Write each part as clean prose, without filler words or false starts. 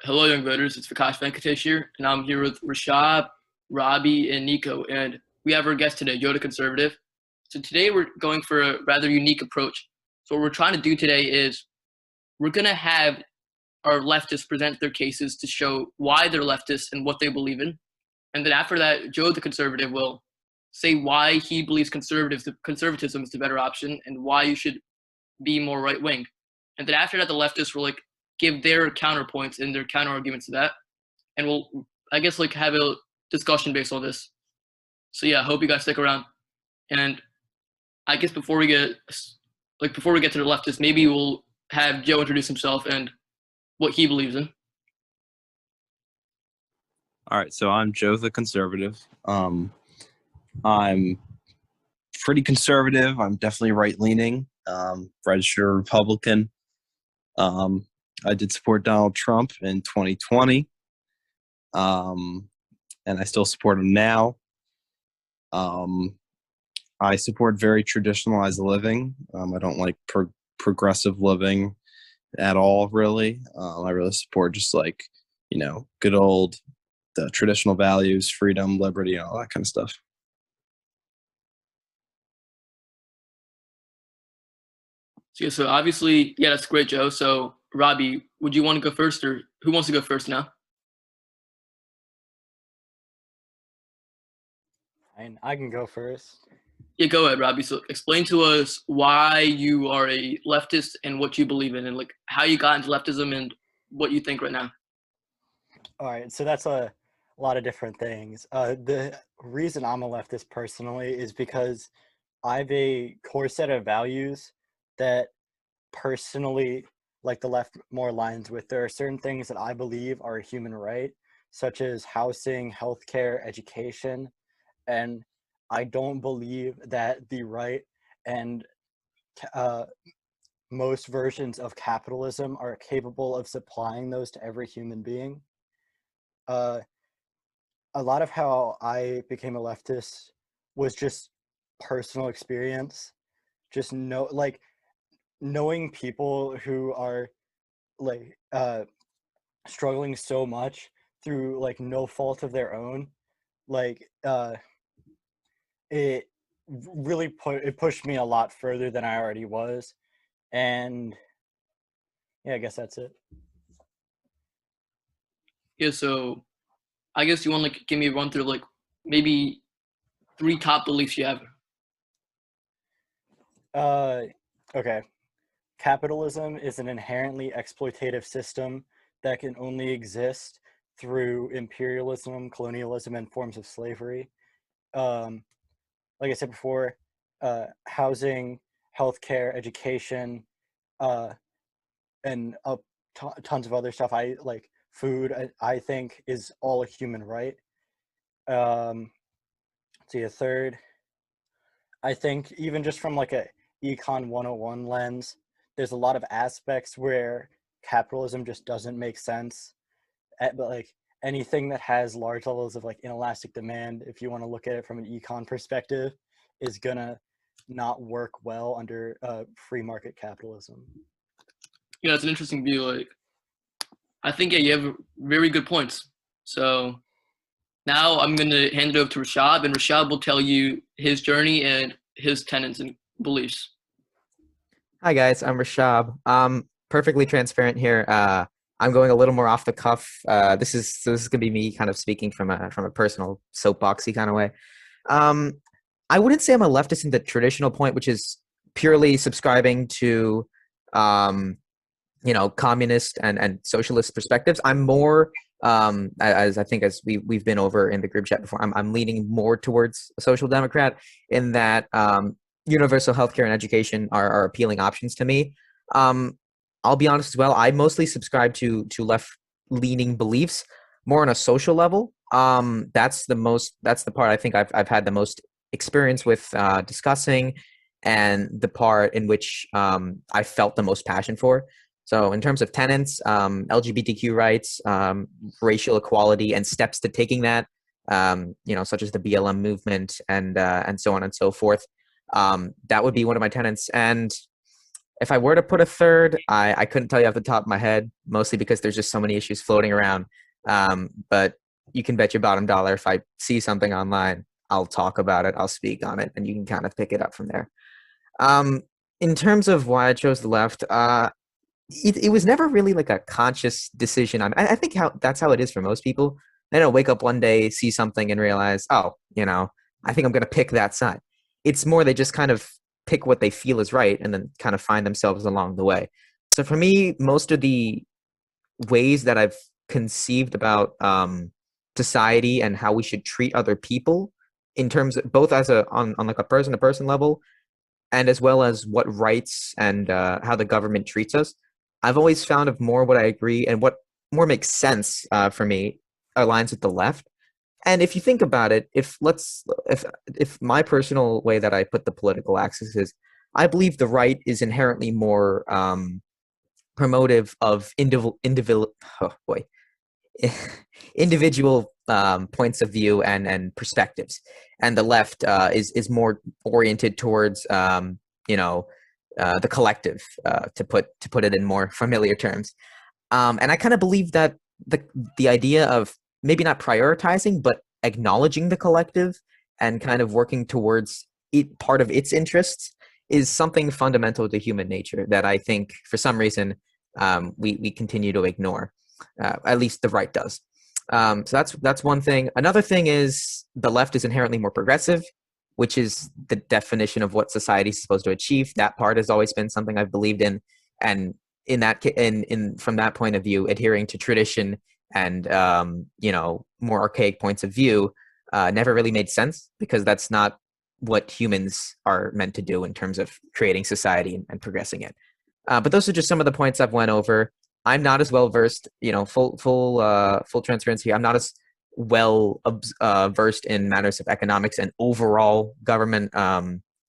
Hello, young voters. It's Vikash Venkatesh here, and I'm here with Rishab, Robbie, and Nico. And we have our guest today, Yoda Conservative. So today we're going for a rather unique approach. So what we're trying to do today is we're going to have our leftists present their cases to show why they're leftists and what they believe in. And then after that, Joe the Conservative will say why he believes conservatism is the better option and why you should be more right wing. And then after that, the leftists will give their counterpoints and their counter arguments to that, and we'll have a discussion based on this. So yeah, I hope you guys stick around. And I guess before we get to the leftists, maybe we'll have Joe introduce himself and what he believes in. All right, so I'm Joe the Conservative. I'm pretty conservative. I'm definitely right-leaning, registered Republican. I did support Donald Trump in 2020, and I still support him now. I support very traditionalized living. I don't like progressive living at all, really. I really support just good old the traditional values, freedom, liberty, and all that kind of stuff. So obviously, yeah, that's great, Joe. So Robbie, would you want to go first, or who wants to go first now? I can go first. Yeah, go ahead, Robbie. So explain to us why you are a leftist and what you believe in, and how you got into leftism and what you think right now. All right, so that's a lot of different things. The reason I'm a leftist personally is because I have a core set of values that personally, like the left, more aligns with. There are certain things that I believe are a human right, such as housing, healthcare, education, and I don't believe that the right and most versions of capitalism are capable of supplying those to every human being. A lot of how I became a leftist was just personal experience. Just knowing people who are struggling so much through no fault of their own. It really pushed me a lot further than I already was. And yeah, I guess that's it. Yeah, so I guess you want to give me a run through maybe 3 top beliefs you have. Okay. Capitalism is an inherently exploitative system that can only exist through imperialism, colonialism, and forms of slavery. Like I said before, housing, healthcare, education, and tons of other stuff. I like food. I think is all a human right. See, a third. I think even just from a Econ 101 lens, there's a lot of aspects where capitalism just doesn't make sense. But anything that has large levels of inelastic demand, if you want to look at it from an econ perspective, is gonna not work well under free market capitalism. Yeah, it's an interesting view. I think, yeah, you have very good points. So now I'm going to hand it over to Rishab, and Rishab will tell you his journey and his tenets and beliefs. Hi guys, I'm Rishab. Perfectly transparent here. I'm going a little more off the cuff. This is gonna be me kind of speaking from a personal soapboxy kind of way. I wouldn't say I'm a leftist in the traditional point, which is purely subscribing to communist and socialist perspectives. I'm more as I think as we've been over in the group chat before, I'm leaning more towards a social democrat in that universal healthcare and education are appealing options to me. I'll be honest as well. I mostly subscribe to left-leaning beliefs, more on a social level. That's the part I think I've had the most experience with discussing, and the part in which I felt the most passion for. So in terms of tenets, LGBTQ rights, racial equality, and steps to taking that, such as the BLM movement and so on and so forth. That would be one of my tenets. And If I were to put a third, I couldn't tell you off the top of my head, mostly because there's just so many issues floating around. But you can bet your bottom dollar if I see something online, I'll talk about it, I'll speak on it, and you can kind of pick it up from there. In terms of why I chose the left, it was never really like a conscious decision. I think that's how it is for most people. They don't wake up one day, see something, and realize, oh, I think I'm going to pick that side. It's more they just kind of pick what they feel is right and then kind of find themselves along the way. So for me, most of the ways that I've conceived about society and how we should treat other people, in terms of both as on like a person to person level, and as well as what rights and how the government treats us, I've always found of more what I agree and what more makes sense for me aligns with the left. And if you think about it, if my personal way that I put the political axis is, I believe the right is inherently more promotive of individual points of view and perspectives, and the left is more oriented towards the collective, to put it in more familiar terms. And I kind of believe that the idea of maybe not prioritizing, but acknowledging the collective and kind of working towards it, part of its interests, is something fundamental to human nature that I think for some reason we continue to ignore. At least the right does. So that's one thing. Another thing is the left is inherently more progressive, which is the definition of what society is supposed to achieve. That part has always been something I've believed in, and from that point of view, adhering to tradition and more archaic points of view never really made sense, because that's not what humans are meant to do in terms of creating society and progressing it. But those are just some of the points I've went over. I'm not as well versed, full transparency. I'm not as well versed in matters of economics and overall government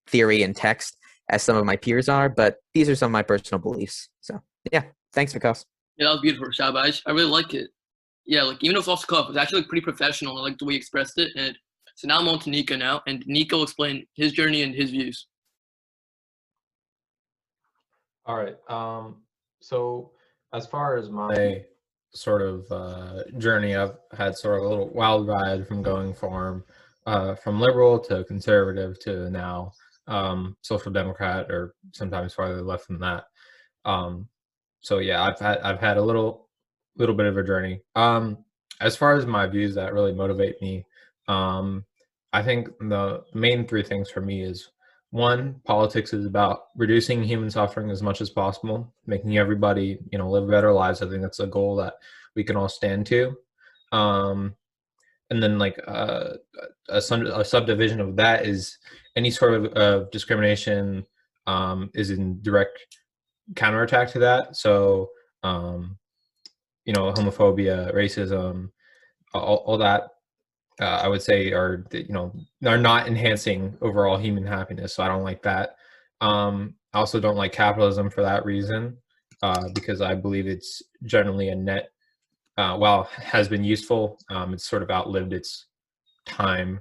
theory and text as some of my peers are, but these are some of my personal beliefs. So yeah, thanks, Vikas. Yeah, that was beautiful, Rishab. I really like it. Yeah, like even though it's off the cuff, it's actually pretty professional. I like the way you expressed it. And so now I'm on to Nico now, and Nico will explain his journey and his views. All right. So as far as my sort of journey, I've had sort of a little wild ride from going from liberal to conservative to now social democrat, or sometimes farther left than that. So yeah, I've had a little bit of a journey. As far as my views that really motivate me, I think the main three things for me is, one, politics is about reducing human suffering as much as possible, making everybody, live better lives. I think that's a goal that we can all stand to. And then like a subdivision of that is any sort of discrimination is in direct counterattack to that. So, homophobia, racism, all that, I would say are not enhancing overall human happiness. So I don't like that. I also don't like capitalism for that reason, because I believe it's generally a net, while has been useful, it's sort of outlived its time.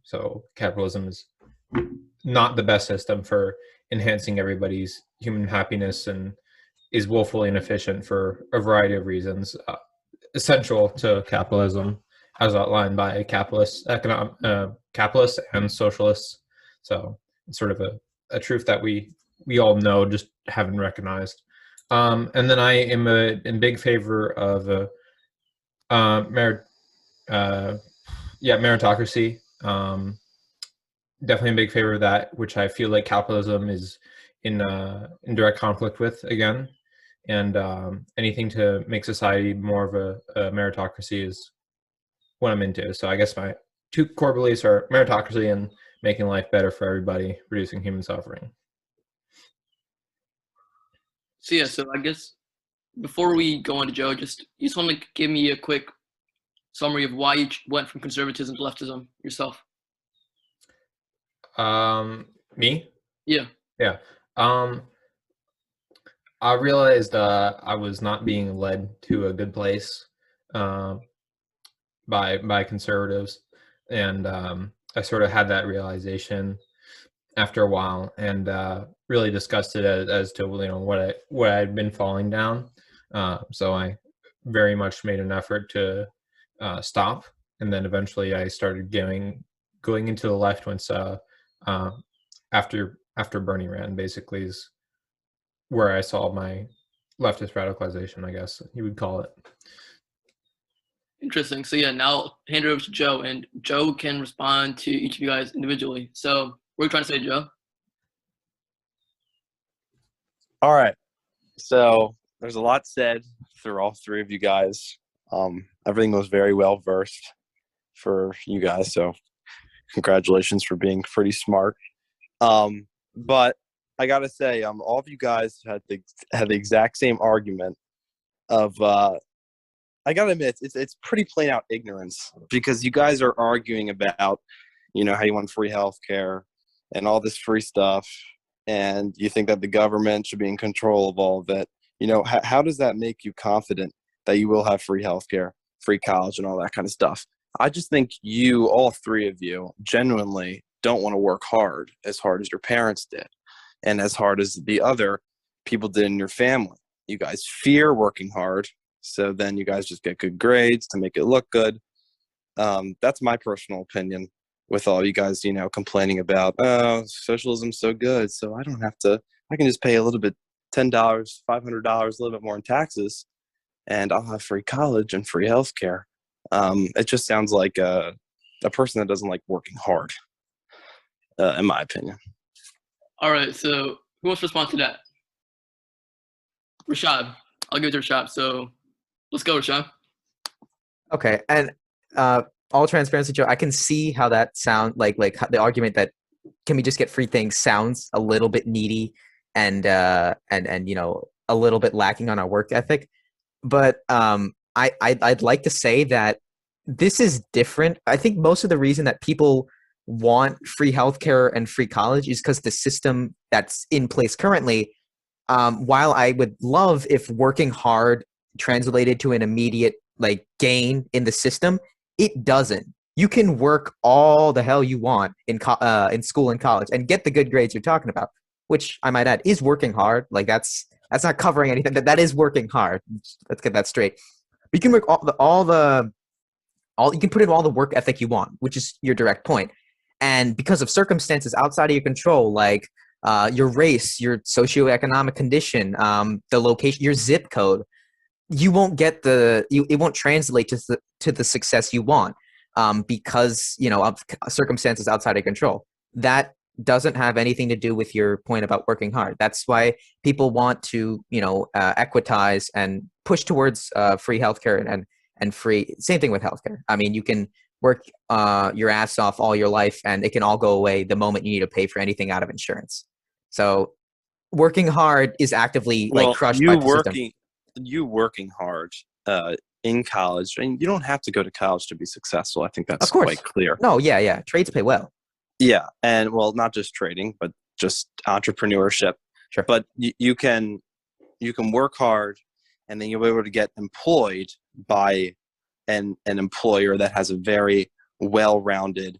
So capitalism is not the best system for enhancing everybody's human happiness, and is woefully inefficient for a variety of reasons, essential to capitalism, as outlined by capitalists and socialists. So it's sort of a truth that we all know, just haven't recognized. And then I am in big favor of meritocracy. Definitely in big favor of that, which I feel like capitalism is in direct conflict with again. And anything to make society more of a meritocracy is what I'm into. So I guess my two core beliefs are meritocracy and making life better for everybody, reducing human suffering. So yeah, so I guess before we go on to Joe, you just want to give me a quick summary of why you went from conservatism to leftism yourself. Me? Yeah. Yeah. I realized I was not being led to a good place by conservatives, and I sort of had that realization after a while, and really discussed it as to what I'd been falling down. So I very much made an effort to stop, and then eventually I started going into the left once after Bernie ran. Basically, is where I saw my leftist radicalization, I guess you would call it. Interesting. So yeah, now I'll hand it over to Joe, and Joe can respond to each of you guys individually. So what are you trying to say, Joe? All right. So there's a lot said through all three of you guys. Everything was very well versed for you guys. So congratulations for being pretty smart. But I gotta say, all of you guys had the exact same argument of. I gotta admit, it's pretty plain out ignorance, because you guys are arguing about, how you want free healthcare and all this free stuff, and you think that the government should be in control of all of it. How does that make you confident that you will have free healthcare, free college, and all that kind of stuff? I just think all three of you, genuinely don't want to work hard as your parents did, and as hard as the other people did in your family. You guys fear working hard, so then you guys just get good grades to make it look good. That's my personal opinion, with all you guys, complaining about, oh, socialism's so good, so I can just pay a little bit, $10, $500, a little bit more in taxes, and I'll have free college and free healthcare. It just sounds like a person that doesn't like working hard, in my opinion. All right, so who wants to respond to that? Rishab. I'll give it to Rishab. So let's go, Rishab. Okay, and all transparency, Joe, I can see how that sound like the argument that can we just get free things sounds a little bit needy and a little bit lacking on our work ethic. But I'd like to say that this is different. I think most of the reason that people want free healthcare and free college is because the system that's in place currently, while I would love if working hard translated to an immediate gain in the system, it doesn't. You can work all the hell you want in school and college and get the good grades you're talking about, which I might add is working hard. That's not covering anything. That is working hard. Let's get that straight. But you can work you can put in all the work ethic you want, which is your direct point. And because of circumstances outside of your control, like your race, your socioeconomic condition, the location, your zip code, you won't get it won't translate to the success you want, because of circumstances outside of control. That doesn't have anything to do with your point about working hard. That's why people want to equitize and push towards free healthcare and free. Same thing with healthcare. I mean, you can work your ass off all your life, and it can all go away the moment you need to pay for anything out of insurance. So working hard is actively crushed by the system. You working hard in college, and you don't have to go to college to be successful. I think that's quite clear. No, yeah. Trades pay well. Yeah, and not just trading, but just entrepreneurship. Sure. But you can work hard, and then you'll be able to get employed by an employer that has a very well-rounded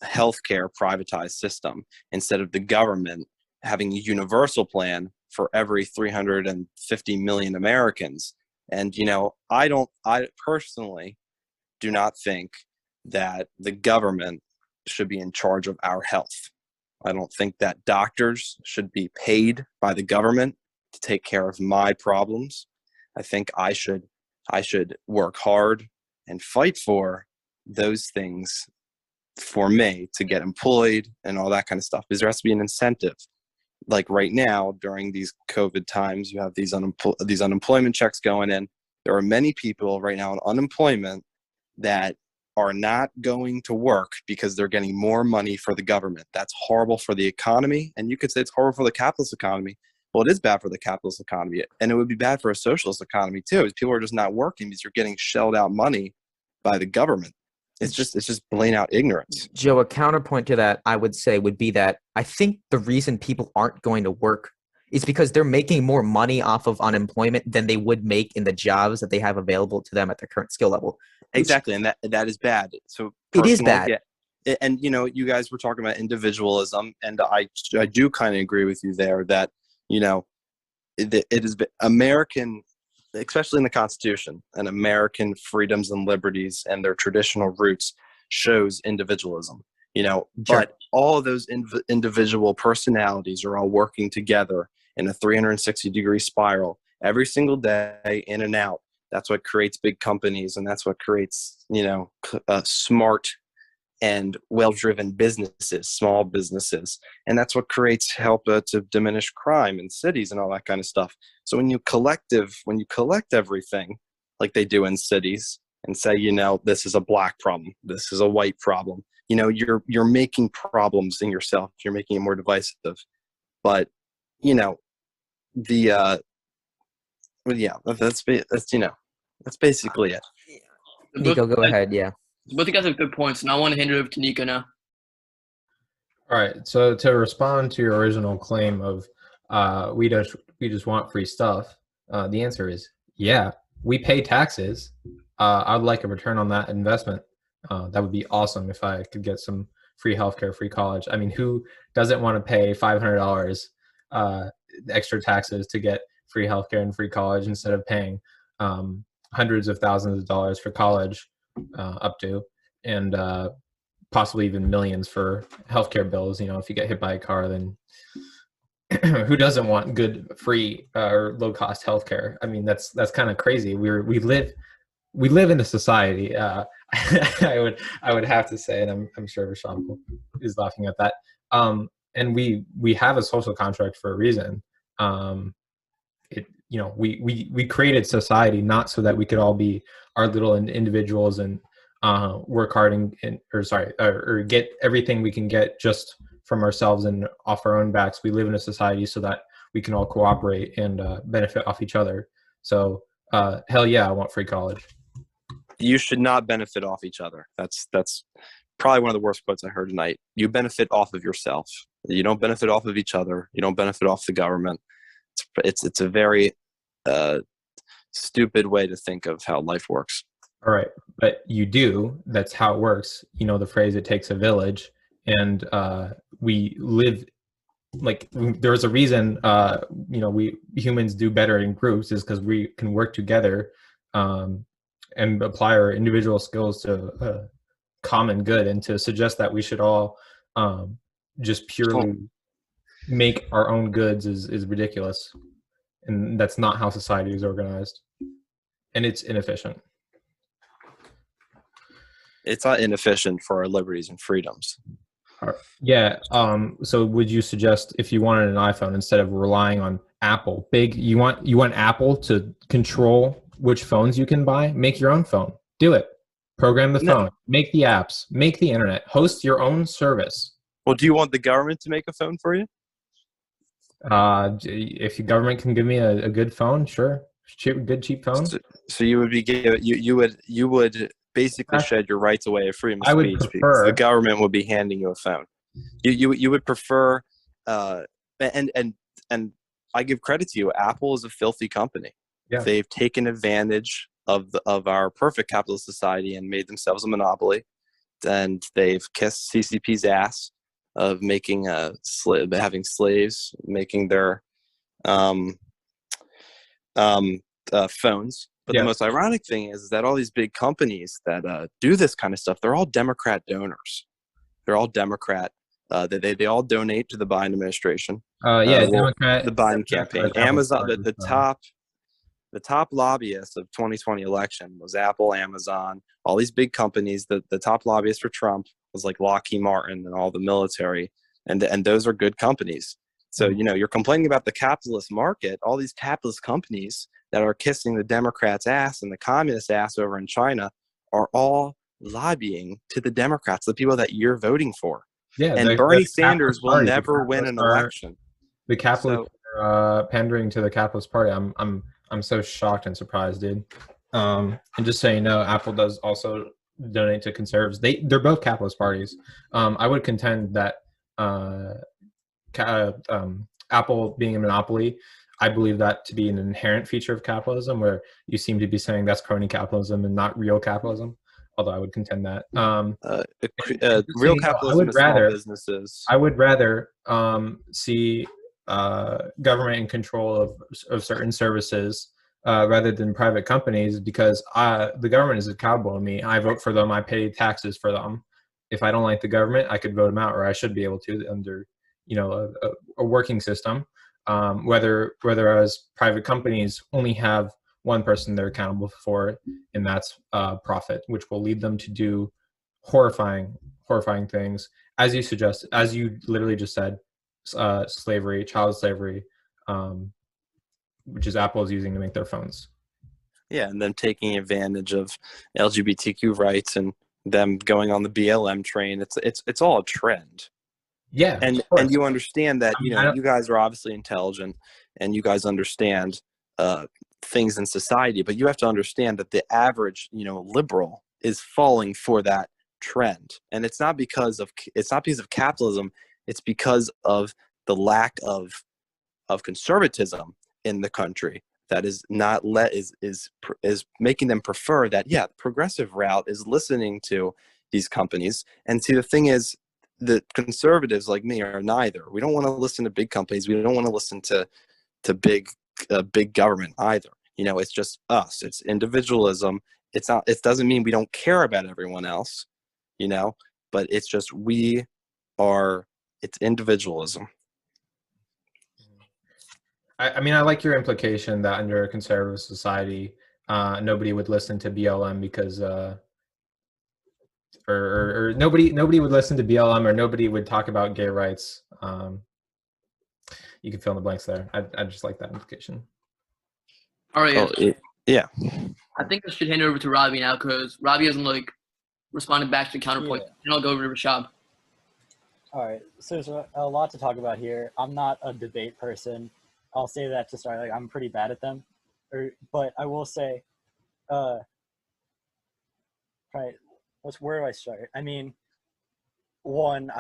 healthcare privatized system, instead of the government having a universal plan for every 350 million Americans. And I personally do not think that the government should be in charge of our health. I don't think that doctors should be paid by the government to take care of my problems. I think I should work hard and fight for those things for me to get employed and all that kind of stuff, because there has to be an incentive. Like right now, during these COVID times, you have these unemployment checks going in. There are many people right now on unemployment that are not going to work because they're getting more money for the government. That's horrible for the economy, and you could say it's horrible for the capitalist economy. Well, it is bad for the capitalist economy, and it would be bad for a socialist economy too, because people are just not working because you're getting shelled out money by the government. It's just plain out ignorance. Joe, a counterpoint to that, I would say, would be that I think the reason people aren't going to work is because they're making more money off of unemployment than they would make in the jobs that they have available to them at their current skill level. Exactly, and that is bad. So it is bad. Yeah, and you know, you guys were talking about individualism, and I do kind of agree with you there that, you know, it is American, especially in the Constitution, and American freedoms and liberties and their traditional roots shows individualism, you know, Sure. but all of those individual personalities are all working together in a 360-degree spiral every single day, in and out. That's what creates big companies, and that's what creates, you know, smart and well-driven businesses, small businesses, and that's what creates help to diminish crime in cities and all that kind of stuff. So when you collect everything like they do in cities and say, you know, this is a black problem, this is a white problem, you know, you're making problems in yourself. You're making it more divisive. But you know, the well, yeah, that's you know, that's basically it. Nico, go ahead. Yeah. Both you guys have good points, and I want to hand it over to Nico now. All right. So to respond to your original claim of we just want free stuff, the answer is yeah. We pay taxes. I'd like a return on that investment. That would be awesome if I could get some free healthcare, free college. I mean, who doesn't want to pay $500 extra taxes to get free healthcare and free college instead of paying hundreds of thousands of dollars for college up to, and possibly even millions for healthcare bills? You know, if you get hit by a car, then who doesn't want good, free, or low cost healthcare? I mean, that's kind of crazy. We live in a society. I would have to say, and I'm sure Rishab is laughing at that. And we have a social contract for a reason. You know, we created society not so that we could all be our little individuals and work hard or get everything we can get just from ourselves and off our own backs. We live in a society so that we can all cooperate and benefit off each other. So hell yeah, I want free college. You should not benefit off each other. That's probably one of the worst quotes I heard tonight. You benefit off of yourself. You don't benefit off of each other. You don't benefit off the government. It's a very stupid way to think of how life works. All right, but you do. That's how it works. You know the phrase, it takes a village, and we live, like, there's a reason, you know, we humans do better in groups, is because we can work together and apply our individual skills to common good. And to suggest that we should all just purely make our own goods is ridiculous. And that's not how society is organized. And it's inefficient. It's not inefficient for our liberties and freedoms. Yeah. So would you suggest, if you wanted an iPhone, instead of relying on Apple, you want Apple to control which phones you can buy? Make your own phone. Do it. Program the phone. Make the apps. Make the internet. Host your own service. Well, do you want the government to make a phone for you? If the government can give me a good phone, sure. Cheap phone. So you would be you would basically shed your rights away of freedom of I would speech prefer, because the government would be handing you a phone. You would prefer, and I give credit to you. Apple is a filthy company. Yeah. They've taken advantage of our perfect capitalist society and made themselves a monopoly, and they've kissed CCP's ass of making having slaves, making their phones. But the most ironic thing is that all these big companies that do this kind of stuff, they're all Democrat donors. They're all Democrat. They all donate to the Biden administration. Democrat. The Biden campaign. Amazon, the top lobbyists of 2020 election was Apple, Amazon, all these big companies. The top lobbyist for Trump was like Lockheed Martin and all the military, and those are good companies. So, you know, you're complaining about the capitalist market, all these capitalist companies that are kissing the Democrats' ass and the communist ass over in China are all lobbying to the Democrats, the people that you're voting for. Yeah, and Bernie Sanders will never win an election. The capitalists are pandering to the capitalist party. I'm so shocked and surprised, dude. And just so you know, Apple does also donate to conservatives. They're both capitalist parties. I would contend that Apple being a monopoly, I believe that to be an inherent feature of capitalism, where you seem to be saying that's crony capitalism and not real capitalism. although I would contend that. Real capitalism is small businesses. I would rather see government in control of certain services rather than private companies, because the government is accountable to me. I vote for them. I pay taxes for them. If I don't like the government, I could vote them out, or I should be able to under, a working system. Whereas private companies only have one person they're accountable for, and that's profit, which will lead them to do horrifying things, as you literally just said, slavery, child slavery, which is Apple is using to make their phones. Yeah, and then taking advantage of LGBTQ rights and them going on the BLM train. It's all a trend. Yeah, and you understand that you guys are obviously intelligent and you guys understand things in society, but you have to understand that the average liberal is falling for that trend, and it's not because of capitalism. It's because of the lack of conservatism in the country that is not is making them prefer that the progressive route is listening to these companies. And see, the thing is, the conservatives like me are neither. We don't want to listen to big companies. We don't want to listen to big government either. It's just us. It's individualism. It's not. It doesn't mean we don't care about everyone else. But it's just it's individualism. I mean, I like your implication that under a conservative society, nobody would listen to BLM because, or nobody would listen to BLM, or nobody would talk about gay rights. You can fill in the blanks there. I just like that implication. All right. Yeah. I think I should hand it over to Robbie now, because Robbie hasn't responded back to the counterpoint. Yeah. And I'll go over to Rishab. All right, so there's a lot to talk about here. I'm not a debate person. I'll say that to start. I'm pretty bad at them, but I will say, right. Where do I start? I mean, one,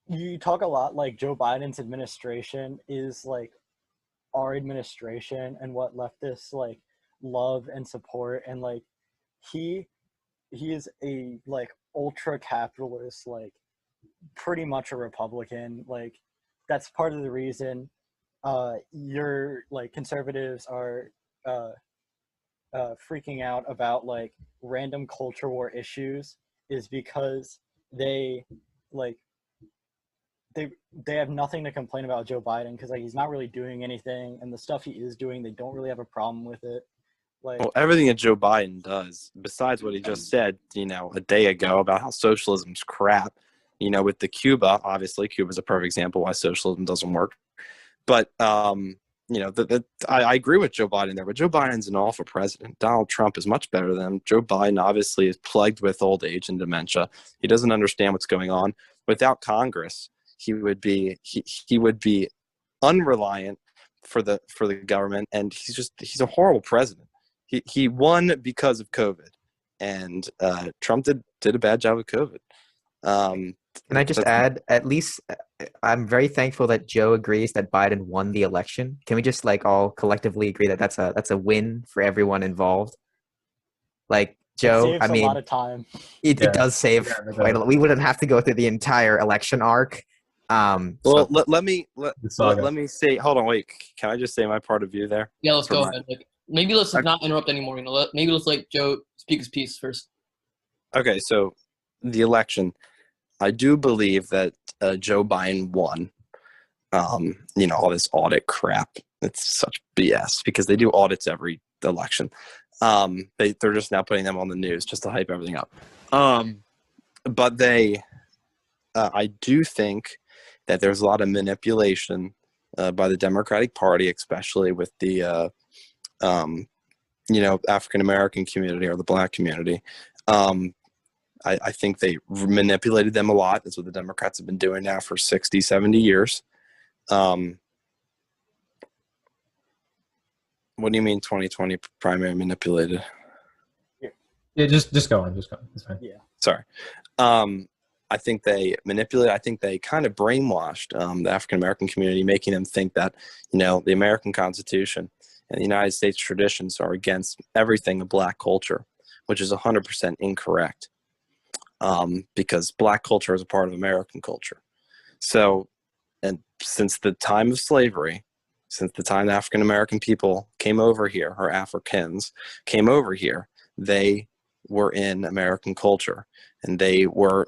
you talk a lot Joe Biden's administration is our administration and what leftists love and support, and he is a ultra capitalist, pretty much a Republican. That's part of the reason your conservatives are freaking out about random culture war issues, is because they have nothing to complain about Joe Biden, because he's not really doing anything, and the stuff he is doing, they don't really have a problem with it. Well, everything that Joe Biden does, besides what he just said, a day ago about how socialism's crap, with the Cuba, obviously Cuba's a perfect example why socialism doesn't work. But, I agree with Joe Biden there, but Joe Biden's an awful president. Donald Trump is much better than him. Joe Biden obviously is plagued with old age and dementia. He doesn't understand what's going on. Without Congress, he would be unreliant for the government, and he's a horrible president. He won because of COVID, and Trump did a bad job with COVID. Can I just add, at least I'm very thankful that Joe agrees that Biden won the election. Can we just all collectively agree that that's a win for everyone involved? Joe, it saves a lot of time. It does save quite a lot. We wouldn't have to go through the entire election arc. Let me say. Hold on, wait. Can I just say my part of view there? Yeah, let's go ahead. Maybe let's not interrupt anymore. Maybe let's let Joe speak his piece first. Okay, so the election, I do believe that Joe Biden won. All this audit crap. It's such BS, because they do audits every election. They're just now putting them on the news just to hype everything up. But I do think that there's a lot of manipulation by the Democratic Party, especially with the African American community or the Black community. I think they manipulated them a lot. That's what the Democrats have been doing now for 60, 70 years. What do you mean 2020 primary manipulated? Yeah, just go on. It's fine. Yeah. Sorry. I think they manipulated. I think they kind of brainwashed the African American community, making them think that the American Constitution And the United States traditions are against everything of Black culture, which is 100% incorrect, because Black culture is a part of American culture. So, and since the time of slavery, since the time the African American people came over here, or Africans came over here, they were in American culture, and they were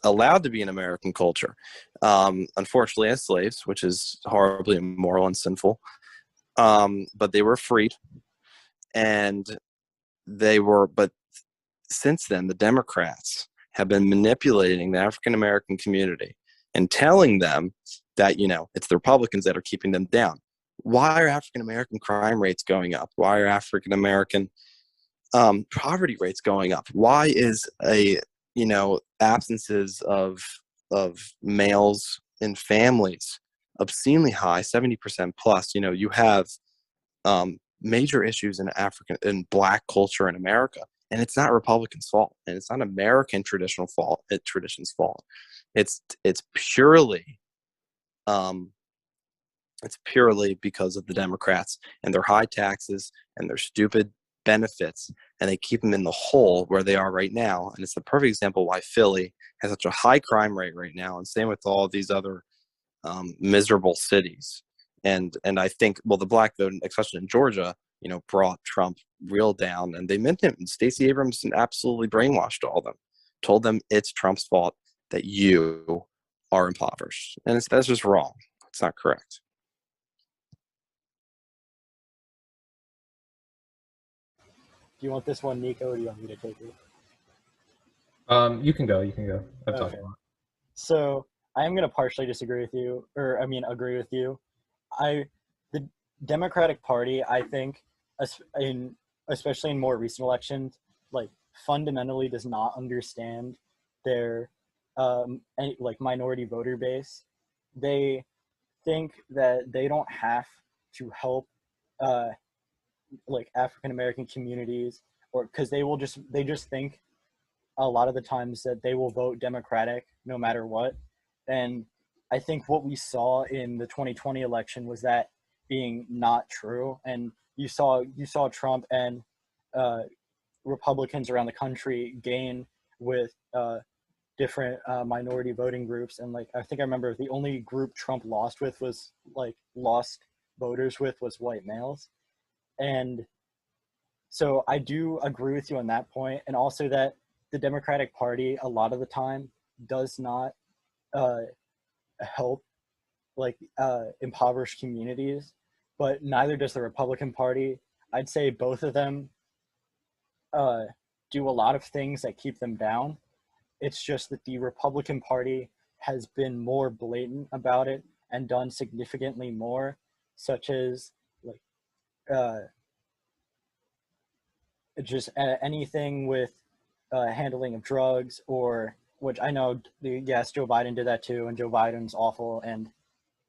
allowed to be in American culture. Unfortunately, as slaves, which is horribly immoral and sinful. But they were freed, and but since then, the Democrats have been manipulating the African American community and telling them that, it's the Republicans that are keeping them down. Why are African American crime rates going up? Why are African American poverty rates going up? Why is absences of males in families obscenely high, 70% plus? You have major issues in Black culture in America, and it's not Republicans' fault, and it's not American tradition's fault. It's purely because of the Democrats and their high taxes and their stupid benefits, and they keep them in the hole where they are right now. And it's the perfect example why Philly has such a high crime rate right now, and same with all these other miserable cities. And I think, well, the Black vote, especially in Georgia, brought Trump real down, and they meant him. Stacey Abrams absolutely brainwashed all of them, told them it's Trump's fault that you are impoverished, and that's just wrong. It's not correct. Do you want this one, Nico, or do you want me to take it? You can go. I've talked Okay. a lot. So I am going to partially disagree with you, agree with you. The Democratic Party, I think, especially in more recent elections, fundamentally does not understand their minority voter base. They think that they don't have to help African American communities, or because they just think a lot of the times that they will vote Democratic no matter what. And I think what we saw in the 2020 election was that being not true. And you saw Trump and Republicans around the country gain with different minority voting groups. And I think I remember the only group Trump lost voters with was white males. And so I do agree with you on that point, and also that the Democratic Party a lot of the time does not help impoverished communities, but neither does the Republican Party. I'd say both of them do a lot of things that keep them down. It's just that the Republican Party has been more blatant about it and done significantly more, such as just anything with handling of drugs, or which I know, yes, Joe Biden did that too, and Joe Biden's awful, and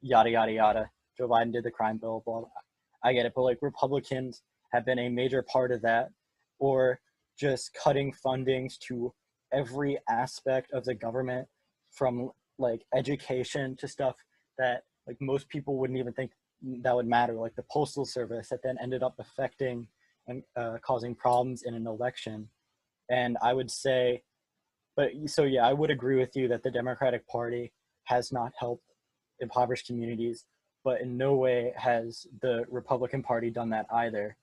yada yada yada. Joe Biden did the crime bill, blah, blah. I get it, but Republicans have been a major part of that, or just cutting fundings to every aspect of the government, from education to stuff that most people wouldn't even think that would matter, like the postal service, that then ended up affecting and causing problems in an election. And I would say, I would agree with you that the Democratic Party has not helped impoverished communities, but in no way has the Republican Party done that either.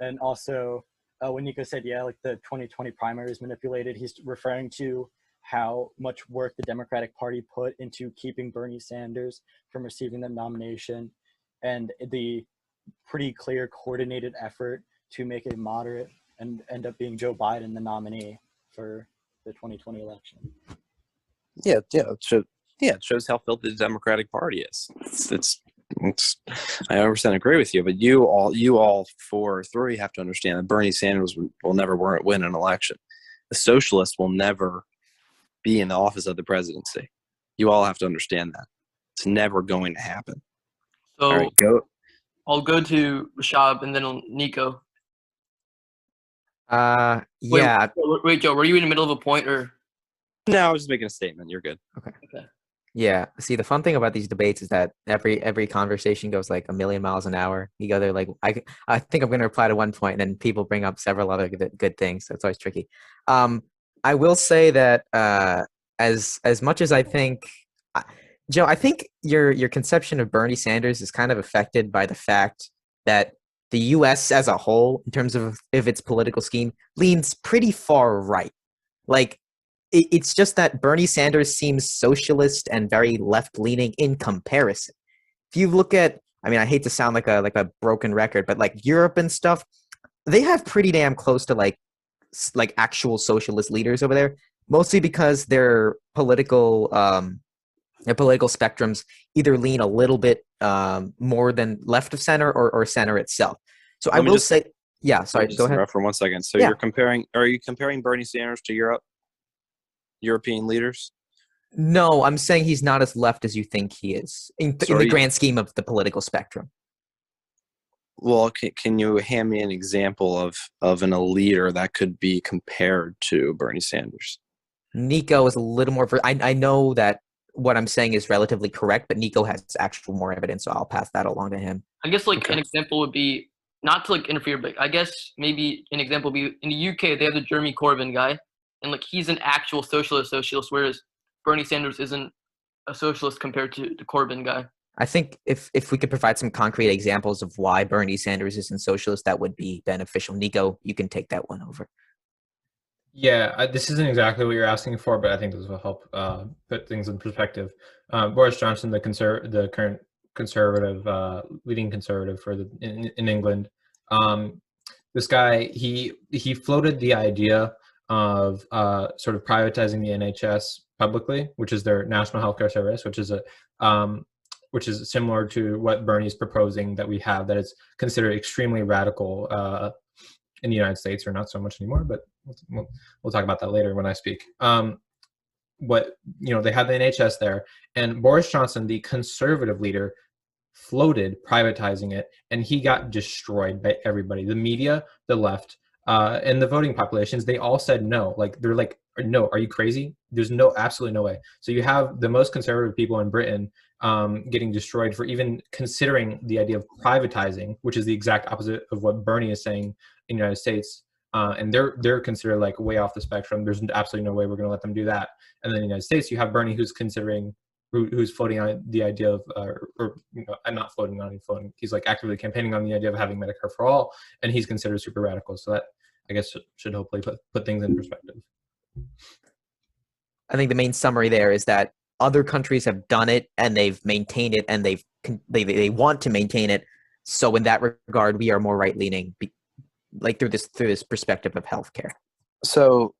And also, when Nico said, the 2020 primary is manipulated, he's referring to how much work the Democratic Party put into keeping Bernie Sanders from receiving the nomination, and the pretty clear coordinated effort to make a moderate and end up being Joe Biden the nominee for the 2020 election. It shows how filthy the Democratic Party is. It's I 100% agree with you, but you all 4 or 3 have to understand that Bernie Sanders will never win an election. The socialist will never be in the office of the presidency. You all have to understand that. It's never going to happen. So all right, go. I'll go to Rishab and then Nico. Yeah. Wait, Joe, were you in the middle of a point or? No, I was just making a statement. You're good. Okay. Yeah. See, the fun thing about these debates is that every conversation goes like a million miles an hour. You go there like I think I'm going to reply to one point, and then people bring up several other good things. So it's always tricky. Um, I will say that as much as I think, I- Joe, I think your conception of Bernie Sanders is kind of affected by the fact that the U.S. as a whole, in terms of its political scheme, leans pretty far right. Like it's just that Bernie Sanders seems socialist and very left leaning in comparison. If you look at, I mean, I hate to sound like a broken record, but like Europe and stuff, they have pretty damn close to like actual socialist leaders over there, mostly because their political spectrums either lean a little bit more than left of center or center itself. So I Let me will just say, yeah, let sorry, me go just ahead. interrupt for 1 second. So Yeah. are you comparing Bernie Sanders to European leaders? No, I'm saying he's not as left as you think he is So in the grand scheme of the political spectrum. well, can you hand me an example of a leader that could be compared to Bernie Sanders? Nico is a little more. I know that what I'm saying is relatively correct, but Nico has actual more evidence, so I'll pass that along to him. I guess like Okay. an example would be not to like interfere, but I guess maybe an example would be in the UK they have the Jeremy Corbyn guy, and like he's an actual socialist, whereas Bernie Sanders isn't a socialist compared to the Corbyn guy. I think if we could provide some concrete examples of why Bernie Sanders isn't socialist, that would be beneficial. Nico, you can take that one over. Yeah, this isn't exactly what you're asking for, but I think this will help put things in perspective. Boris Johnson, the current conservative, leading conservative in England, this guy he floated the idea of sort of privatizing the NHS publicly, which is their National Healthcare Service, which is similar to what Bernie's proposing that we have, that it's considered extremely radical in the United States, or not so much anymore, but we'll talk about that later when I speak. They had the NHS there, and Boris Johnson, the conservative leader, floated privatizing it, and he got destroyed by everybody, the media, the left, and the voting populations. They all said no. Like they're like, no, are you crazy? There's absolutely no way. So you have the most conservative people in Britain getting destroyed for even considering the idea of privatizing, which is the exact opposite of what Bernie is saying in the United States. And they're considered like way off the spectrum. There's absolutely no way we're going to let them do that. And then in the United States, you have Bernie who's floating on the idea of, I'm not floating on, he's like actively campaigning on the idea of having Medicare for all, and he's considered super radical. So that, I guess, should hopefully put things in perspective. I think the main summary there is that other countries have done it and they've maintained it, and they want to maintain it. So in that regard, we are more right leaning, like through this perspective of healthcare. So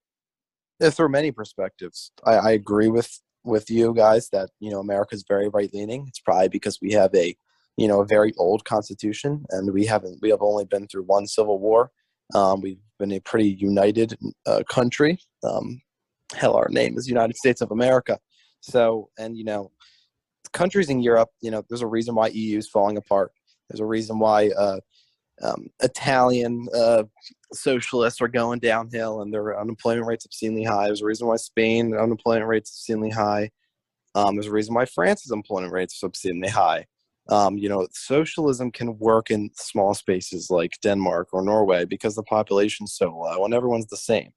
through many perspectives, I agree with you guys that America's very right leaning. It's probably because we have a very old constitution, and we have only been through one civil war. We've been a pretty united country. Hell, our name is United States of America. So, and countries in Europe, there's a reason why EU is falling apart. There's a reason why Italian socialists are going downhill and their unemployment rates obscenely high. There's a reason why Spain unemployment rates obscenely high. There's a reason why France's employment rates are obscenely high. Socialism can work in small spaces like Denmark or Norway because the population's so low and everyone's the same.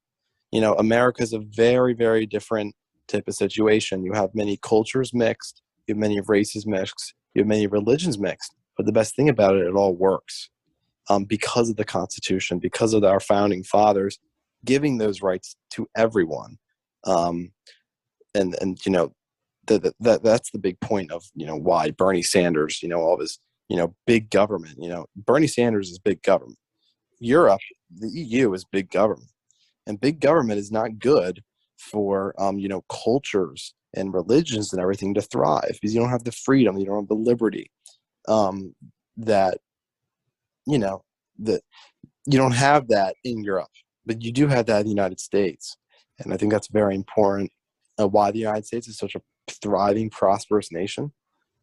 America's a very, very different type of situation. You have many cultures mixed, you have many races mixed, you have many religions mixed. But the best thing about it all works because of the Constitution, because of our founding fathers giving those rights to everyone. That's the big point of why Bernie Sanders, all this big government. Bernie Sanders is big government. Europe, the EU is big government. And big government is not good for, cultures and religions and everything to thrive, because you don't have the freedom, you don't have the liberty that you don't have that in Europe, but you do have that in the United States. And I think that's very important why the United States is such a thriving, prosperous nation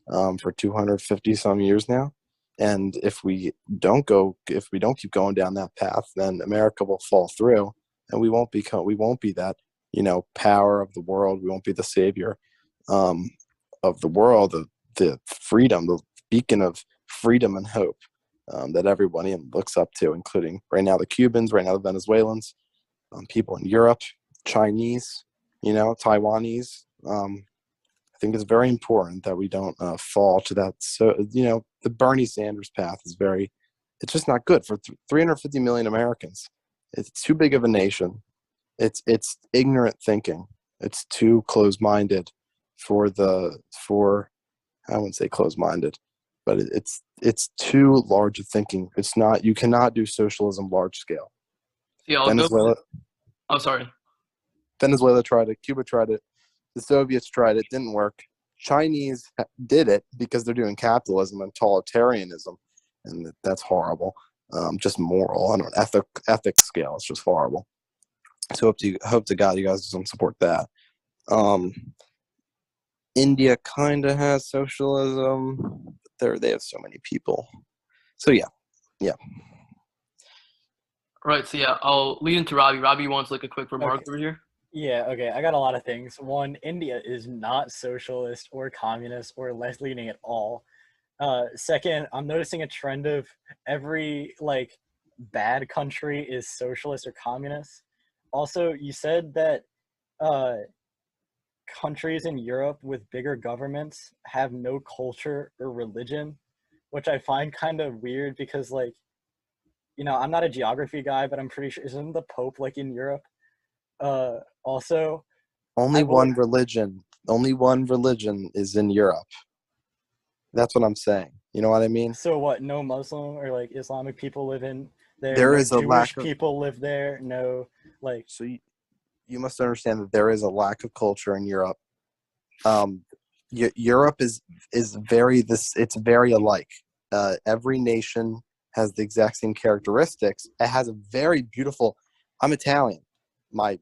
for 250 some years now. And if we don't keep going down that path, then America will fall through. And we won't be that, power of the world. We won't be the savior. of the world, the freedom, the beacon of freedom and hope that everybody looks up to, including right now the Cubans, right now the Venezuelans, people in Europe, Chinese, Taiwanese. I think it's very important that we don't fall to that. So, the Bernie Sanders path is it's just not good for 350 million Americans. It's too big of a nation. It's ignorant thinking. It's too close-minded for I wouldn't say close-minded, but it's too large of thinking. It's not, you cannot do socialism large scale. Yeah, oh, sorry. Venezuela tried it. Cuba tried it. The Soviets tried it. Didn't work. Chinese did it because they're doing capitalism and totalitarianism, and that's horrible. Just moral on an ethics scale, it's just horrible. So hope to God you guys don't support that. India kind of has socialism. They have so many people. So yeah. Right. So yeah, I'll lead into Robbie. Robbie wants like a quick remark Okay. over here. Yeah, okay, I got a lot of things. One, India is not socialist or communist or left-leaning at all. Second, I'm noticing a trend of every, bad country is socialist or communist. Also, you said that uh, countries in Europe with bigger governments have no culture or religion, which I find kind of weird because, I'm not a geography guy, but I'm pretty sure, isn't the Pope, in Europe? Also, Only one religion is in Europe. That's what I'm saying. You know what I mean? so what? No Muslim or Islamic people live in there. There No is a Jewish lack of people live there. No, so you must understand that there is a lack of culture in Europe. Europe is very it's very alike. Every nation has the exact same characteristics. It has a very beautiful. I'm Italian. My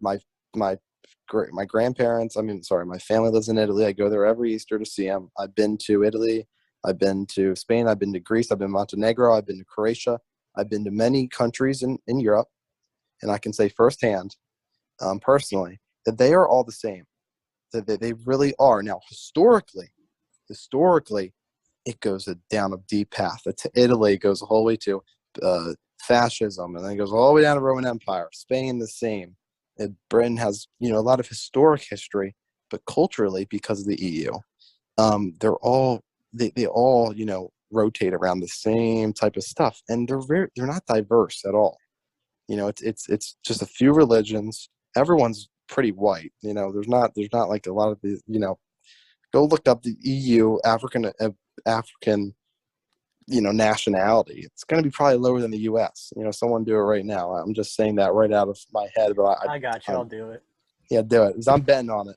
grandparents. My family lives in Italy. I go there every Easter to see them. I've been to Italy. I've been to Spain. I've been to Greece. I've been to Montenegro. I've been to Croatia. I've been to many countries in Europe, and I can say firsthand, personally, that they are all the same. That they really are. Now, historically, it goes down a deep path. To Italy, it goes all the way to fascism, and then it goes all the way down to Roman Empire. Spain, the same. And Britain has, a lot of historic history, but culturally, because of the EU, they're all they all rotate around the same type of stuff, and they're not diverse at all. It's just a few religions. Everyone's pretty white. There's not like a lot of the Go look up the EU African nationality. It's going to be probably lower than the U.S. Someone do it right now. I'm just saying that right out of my head, but I got you. I'll do it. Yeah, do it. Because I'm betting on it.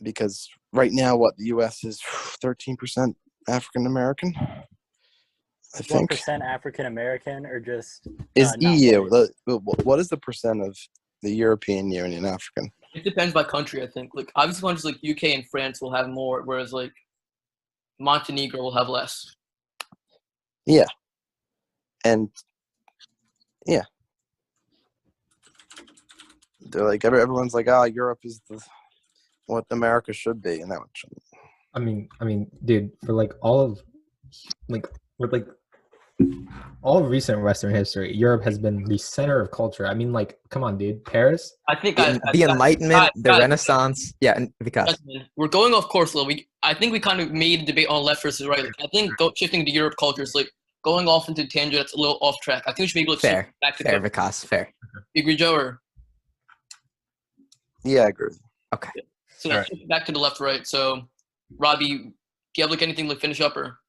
Because right now, the U.S. is 13% African American. I think. What percent African American or just is not EU? white? What is the percent of the European Union African? It depends by country, I think. Obviously countries like UK and France will have more, whereas Montenegro will have less. Yeah. And yeah. They're everyone's Europe is what America should be, and that one shouldn't. I mean, dude, for all of all of recent Western history, Europe has been the center of culture. Come on, dude, Paris. I think The Enlightenment, the Renaissance. Yeah, and because we're going off course a little. I think we kind of made a debate on left versus right. I think shifting to Europe culture is going off into tangent. That's a little off track. I think we should be able to fair. back to Fair, Vikas, fair. You agree, Joe? Or? Yeah, I agree. Okay. So let's shift back to the left, right. So, Robbie, do you have anything to finish up or?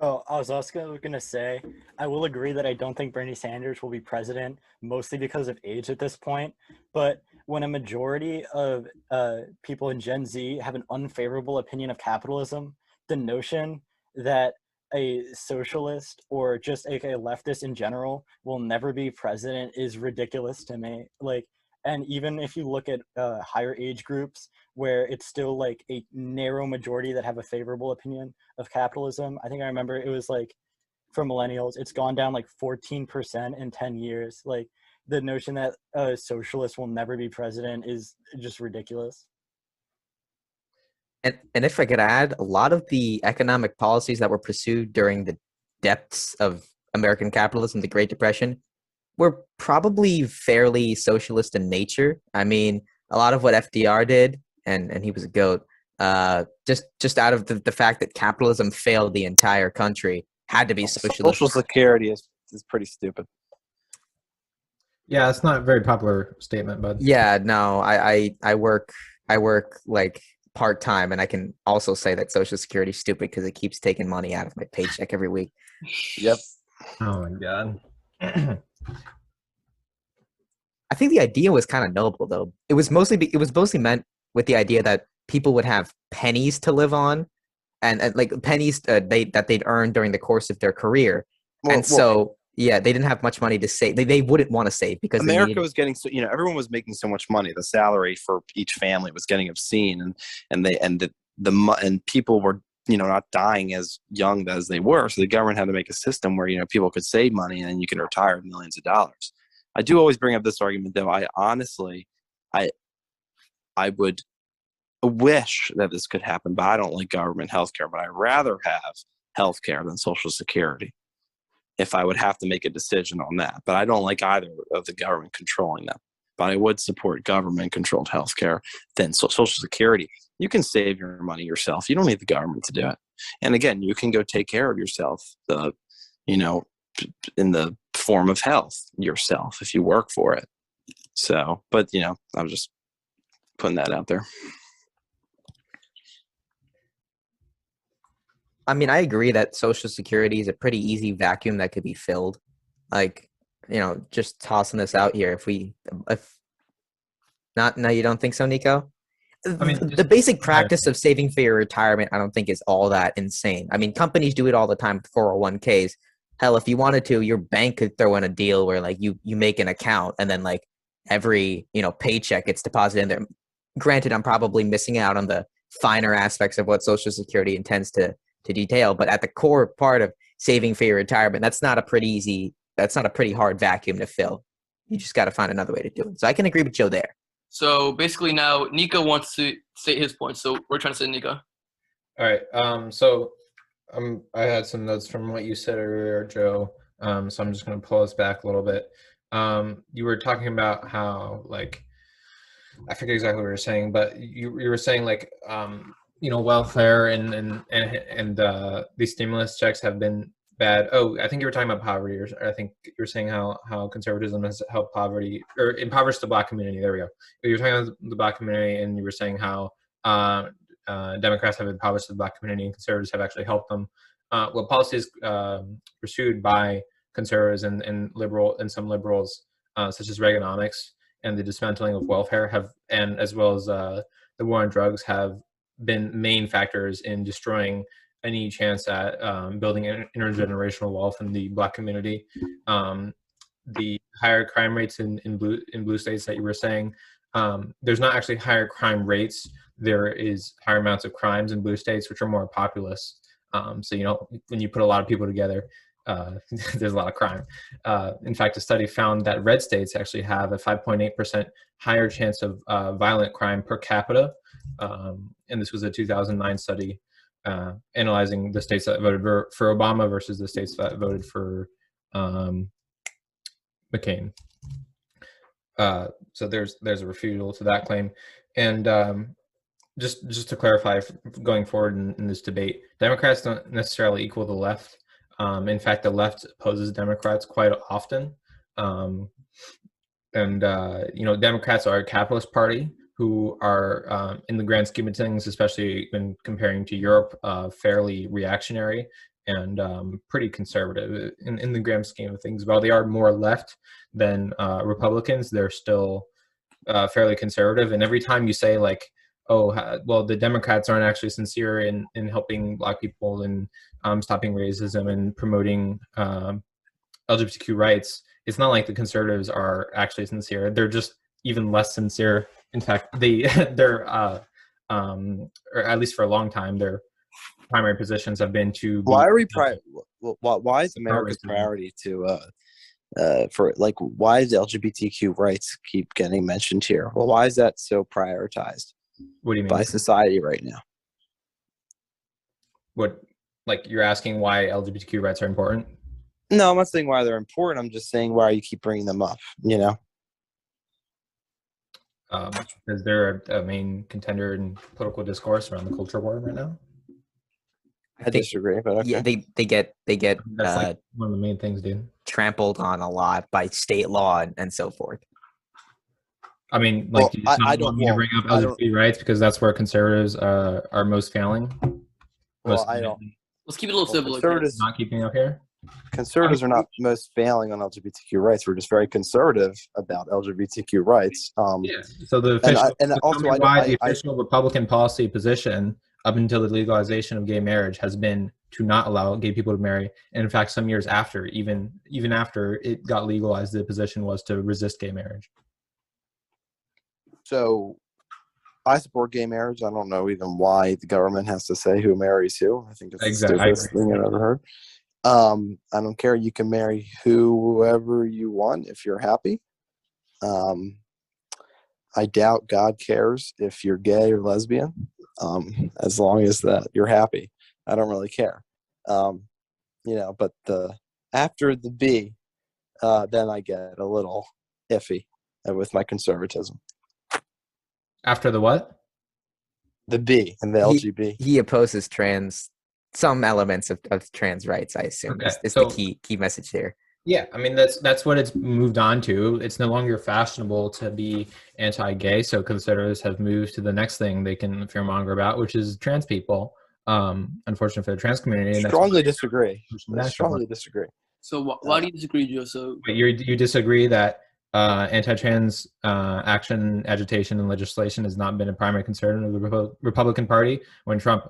Oh, I was also going to say, I will agree that I don't think Bernie Sanders will be president, mostly because of age at this point. But when a majority of people in Gen Z have an unfavorable opinion of capitalism, the notion that a socialist or just a leftist in general will never be president is ridiculous to me. And even if you look at higher age groups where it's still a narrow majority that have a favorable opinion of capitalism, I think I remember it was for millennials, it's gone down 14% in 10 years. The notion that a socialist will never be president is just ridiculous. And if I could add, a lot of the economic policies that were pursued during the depths of American capitalism, the Great Depression, were probably fairly socialist in nature. I mean, a lot of what FDR did, and he was a goat, just out of the fact that capitalism failed the entire country, had to be socialist. Social Security is pretty stupid. Yeah, it's not a very popular statement, but Yeah, no, I work like part-time, and I can also say that Social Security is stupid because it keeps taking money out of my paycheck every week. Yep. oh my god. I think the idea was kind of noble, though. It was mostly meant with the idea that people would have pennies to live on, and like pennies that they'd earned during the course of their career, and so yeah, they didn't have much money to save. They wouldn't want to save because America was getting so, everyone was making so much money. The salary for each family was getting obscene, and people were not dying as young as they were. So the government had to make a system where people could save money and you can retire with millions of dollars. I do always bring up this argument, though. I honestly, I would wish that this could happen, but I don't like government healthcare. But I'd rather have healthcare than Social Security if I would have to make a decision on that. But I don't like either of the government controlling them. But I would support government-controlled healthcare than Social Security. You can save your money yourself. You don't need the government to do it. And again, you can go take care of yourself, in the form of health yourself if you work for it. So, but I'm just putting that out there. I mean, I agree that Social Security is a pretty easy vacuum that could be filled. Like, just tossing this out here. If not, no, you don't think so, Nico? I mean, The basic practice of saving for your retirement, I don't think is all that insane. I mean, companies do it all the time with 401ks. Hell, if you wanted to, your bank could throw in a deal where like you make an account and then like every paycheck gets deposited in there. Granted, I'm probably missing out on the finer aspects of what Social Security intends to detail, but at the core part of saving for your retirement, that's not a pretty hard vacuum to fill. You just got to find another way to do it. So I can agree with Joe there. So basically now Nico wants to state his point, so we're trying to say Nico. All right. So I had some notes from what you said earlier, Joe. So I'm just going to pull us back a little bit. You were talking about how, like, I forget exactly what you were saying, but you were saying like, welfare and these stimulus checks have been bad. Oh, I think you were talking about poverty, or I think you were saying how conservatism has helped poverty or impoverished the Black community. There we go. You were talking about the Black community, and you were saying how Democrats have impoverished the Black community and conservatives have actually helped them. What policies pursued by conservatives and some liberals, such as Reaganomics and the dismantling of welfare, and as well as the war on drugs, have been main factors in destroying any chance at building intergenerational wealth in the Black community. The higher crime rates in blue states that you were saying, there's not actually higher crime rates. There is higher amounts of crimes in blue states, which are more populous. So when you put a lot of people together, there's a lot of crime. In fact, a study found that red states actually have a 5.8% higher chance of violent crime per capita. And this was a 2009 study analyzing the states that voted for Obama versus the states that voted for McCain. So there's a refusal to that claim. And just to clarify, going forward in this debate, Democrats don't necessarily equal the left. In fact, the left opposes Democrats quite often. Democrats are a capitalist party who are, in the grand scheme of things, especially when comparing to Europe, fairly reactionary and pretty conservative in the grand scheme of things. While they are more left than Republicans, they're still fairly conservative. And every time you say like, oh, well, the Democrats aren't actually sincere in helping Black people and stopping racism and promoting LGBTQ rights, it's not like the conservatives are actually sincere. They're just even less sincere. In fact, they're or at least for a long time, their primary positions have been to. Why is America's priority to why is LGBTQ rights keep getting mentioned here? Well, why is that so prioritized? What do you mean? By society right now? what, like you're asking why LGBTQ rights are important? No, I'm not saying why they're important. I'm just saying why you keep bringing them up. Because they're a main contender in political discourse around the culture war right now. I disagree, but okay. Yeah, they get That's like one of the main things, dude. trampled on a lot by state law and so forth. I mean, like, Well, you just I not don't- want me to well, bring up I don't- LGBT rights because that's where conservatives are most failing. Well, I don't. Let's keep it a little civil. okay? Conservatives, Not keeping up here. conservatives are not most failing on LGBTQ rights. We're just very conservative about LGBTQ rights. Yeah. So the And official, and so also, tell me I why don't. the I official Republican policy position up until the legalization of gay marriage has been to not allow gay people to marry. And in fact, some years after, even after it got legalized, the position was to resist gay marriage. so I support gay marriage. I don't know even why the government has to say who marries who. I think it's Exactly. the stupidest thing I've ever heard. I don't care. You can marry whoever you want if you're happy. I doubt God cares if you're gay or lesbian, as long as that you're happy. I don't really care. But after the B, then I get a little iffy with my conservatism. After the what? The B and the LGB. He opposes some elements of trans rights, I assume, Okay, is so- the key message there. Yeah, I mean that's what it's moved on to. It's no longer fashionable to be anti-gay, so conservatives have moved to the next thing they can fearmonger about, which is trans people. Unfortunately for the trans community, and Strongly disagree. that's Strongly disagree. So why do you disagree, Joe? So But you disagree that anti-trans action, agitation, and legislation has not been a primary concern of the Republican Party when Trump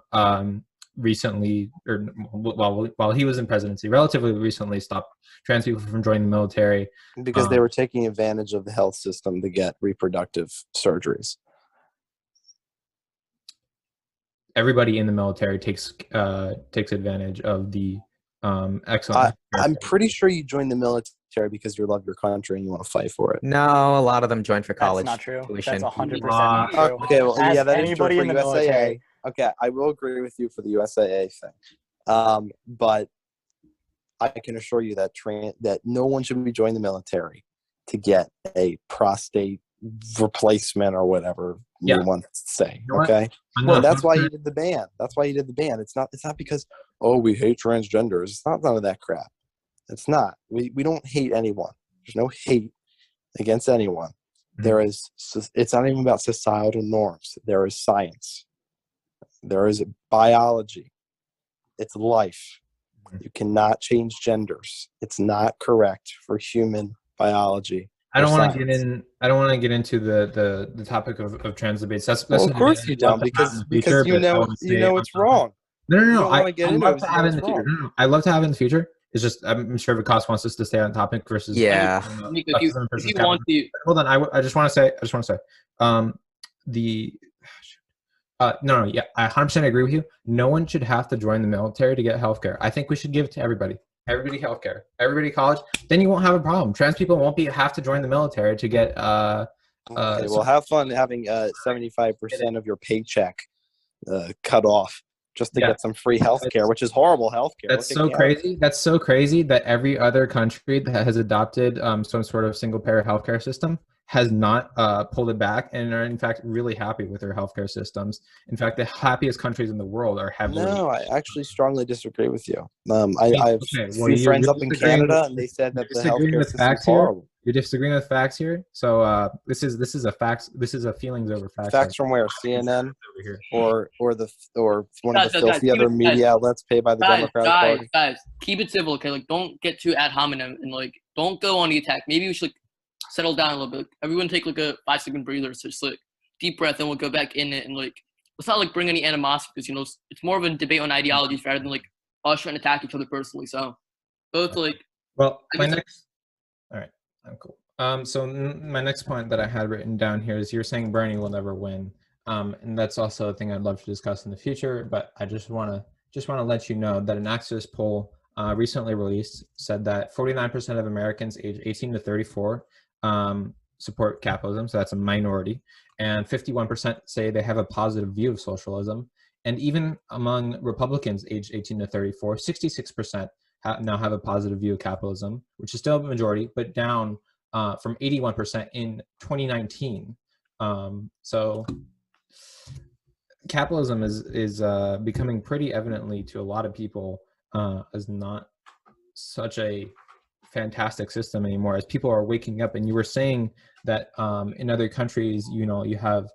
recently, or while he was in presidency, relatively recently stopped trans people from joining the military. Because they were taking advantage of the health system to get reproductive surgeries. Everybody in the military takes advantage of the excellent. I'm pretty sure you joined the military because you love your country and you want to fight for it. No, a lot of them join for That's college not true. tuition. That's 100% not true. Okay, well, Ask yeah, that is true anybody for in the USAA. military. Okay, I will agree with you for the USAA thing, but I can assure you that that no one should be joining the military to get a prostate replacement or whatever you want to say. You know what? Okay, Well, that's why you did the ban. That's why you did the ban. It's not because we hate transgenders. It's not none of that crap. It's not. We don't hate anyone. There's no hate against anyone. There is. It's not even about societal norms. There is science. There is biology. It's life. You cannot change genders. It's not correct for human biology. I don't want to get in. I don't want to get into the topic of trans debates. That's of course you don't, because you know it's wrong. No. I love to have it in the future. No, I love to have it in the future. It's just I'm sure Vikas wants us to stay on topic versus Yeah. Nico, if you want to, Hold on, I just want to say, no, yeah, I 100% agree with you. No one should have to join the military to get healthcare. I think we should give it to everybody. Everybody healthcare. Everybody college. Then you won't have a problem. Trans people won't have to join the military to get. Okay, well, have fun having 75% of your paycheck cut off just to get some free healthcare, which is horrible healthcare. That's so crazy. That's so crazy that every other country that has adopted some sort of single-payer healthcare system has not pulled it back and are in fact really happy with their healthcare systems. In fact, the happiest countries in the world are heavily. No, I actually strongly disagree with you. I have a few friends up in Canada, and they said that the healthcare system is horrible. You're disagreeing with facts here. So this is a facts. This is a feelings over facts. Facts from where? CNN or one of the filthy other media outlets paid by the Democratic Party. Guys, keep it civil, okay? Like, don't get too ad hominem and like, don't go on the attack. Maybe we should settle down a little bit. Everyone take like a 5-second breather, so just like deep breath, and we'll go back in it. And like, let's not like bring any animosity, because it's more of a debate on ideologies rather than like us trying to attack each other personally. So both like. Well, all right, I'm cool. So my next point that I had written down here is you're saying Bernie will never win, and that's also a thing I'd love to discuss in the future. But I just want to let you know that an Axios poll recently released said that 49% of Americans aged 18 to 34 support capitalism, so that's a minority, and 51% say they have a positive view of socialism, And even among Republicans aged 18 to 34, 66% now have a positive view of capitalism, which is still a majority, but down from 81% in 2019. So capitalism is becoming pretty evidently to a lot of people as not such a fantastic system anymore, as people are waking up. And you were saying that in other countries, you have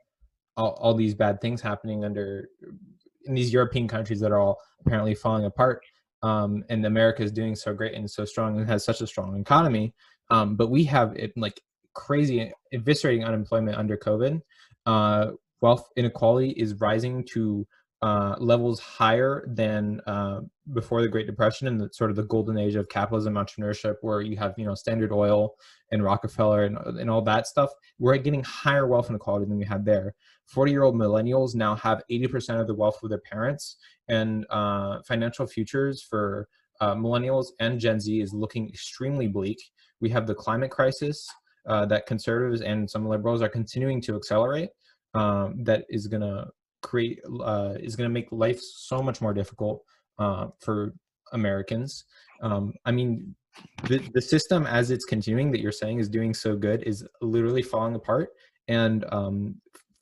all these bad things happening in these European countries that are all apparently falling apart. And America is doing so great and so strong and has such a strong economy. But we have it like crazy, eviscerating unemployment under COVID. Wealth inequality is rising to levels higher than before the Great Depression and the sort of the golden age of capitalism entrepreneurship, where you have Standard Oil and Rockefeller and all that stuff. We're getting higher wealth inequality than we had there. 40-year-old millennials now have 80% of the wealth of their parents, and financial futures for millennials and Gen Z is looking extremely bleak. We have the climate crisis that conservatives and some liberals are continuing to accelerate. That is going to make life so much more difficult for Americans. I mean, the system as it's continuing that you're saying is doing so good is literally falling apart, and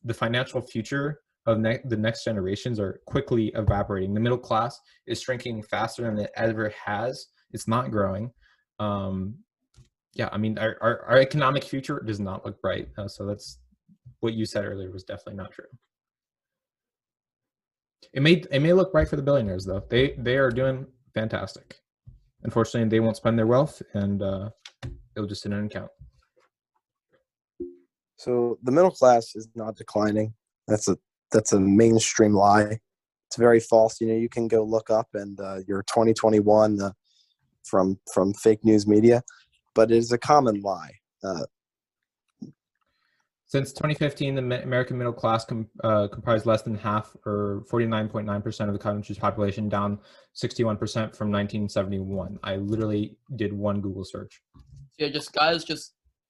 the financial future of the next generations are quickly evaporating. The middle class is shrinking faster than it ever has. It's not growing. Yeah, I mean, our economic future does not look bright. So that's what you said earlier was definitely not true. It may look bright for the billionaires though. They are doing fantastic. Unfortunately, they won't spend their wealth, and it'll just sit in an account. So the middle class is not declining. That's a mainstream lie. It's very false. You can go look up and your 2021 from fake news media, but it is a common lie. Since 2015, the American middle class comprised less than half, or 49.9% of the country's population, down 61% from 1971. I literally did one Google search. Yeah, just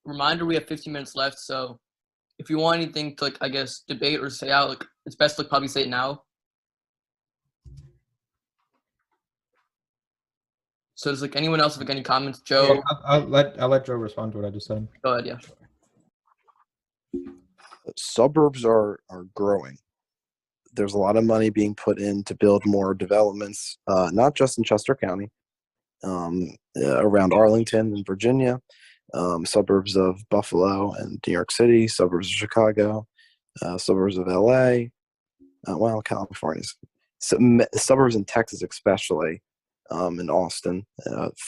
reminder, we have 15 minutes left, so if you want anything to, I guess, debate or say out, it's best to probably say it now. So does anyone else have any comments? Joe? Yeah, I'll let Joe respond to what I just said. Go ahead, yeah. Suburbs are growing. There's a lot of money being put in to build more developments, not just in Chester County, around Arlington and Virginia, suburbs of Buffalo and New York City, suburbs of Chicago, suburbs of LA, California's, suburbs in Texas especially, in Austin,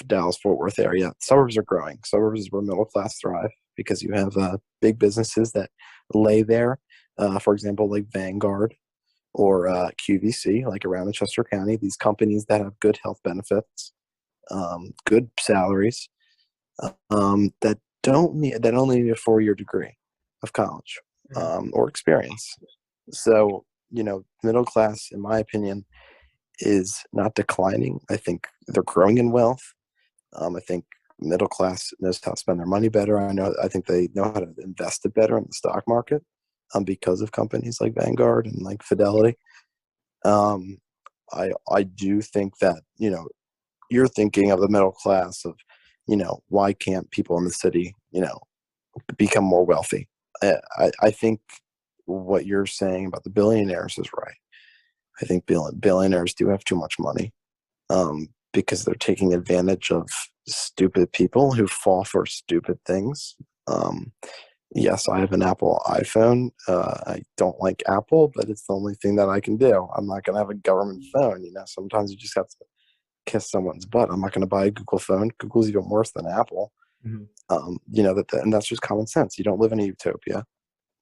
Dallas, Fort Worth area. Suburbs are growing. Suburbs is where middle class thrive because you have big businesses that lay there, for example, like Vanguard or QVC, like around in Chester County. These companies that have good health benefits, good salaries, that only need a 4-year degree of college or experience. So middle class, in my opinion, is not declining. I think they're growing in wealth. I think middle class knows how to spend their money better. I think they know how to invest it better in the stock market because of companies like Vanguard and like Fidelity. I do think that you're thinking of the middle class of why can't people in the city become more wealthy. I think what you're saying about the billionaires is right. I think billionaires do have too much money because they're taking advantage of stupid people who fall for stupid things. Yes, I have an Apple iPhone. I don't like Apple, but it's the only thing that I can do. I'm not going to have a government phone. Sometimes you just have to kiss someone's butt. I'm not going to buy a Google phone. Google's even worse than Apple. Mm-hmm. And that's just common sense. You don't live in a utopia.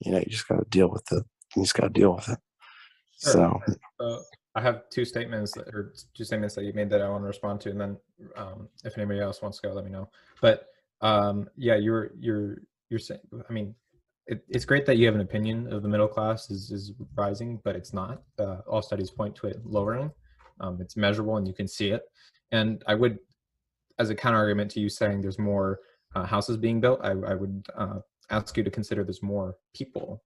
You just got to deal with it. You just got to deal with it. Sure. So I have two statements that you made that I want to respond to, and then if anybody else wants to go, let me know. But yeah, you're saying. I mean, it's great that you have an opinion of the middle class is rising, but it's not. All studies point to it lowering. It's measurable and you can see it. And I would, as a counter argument to you saying there's more houses being built, I would ask you to consider there's more people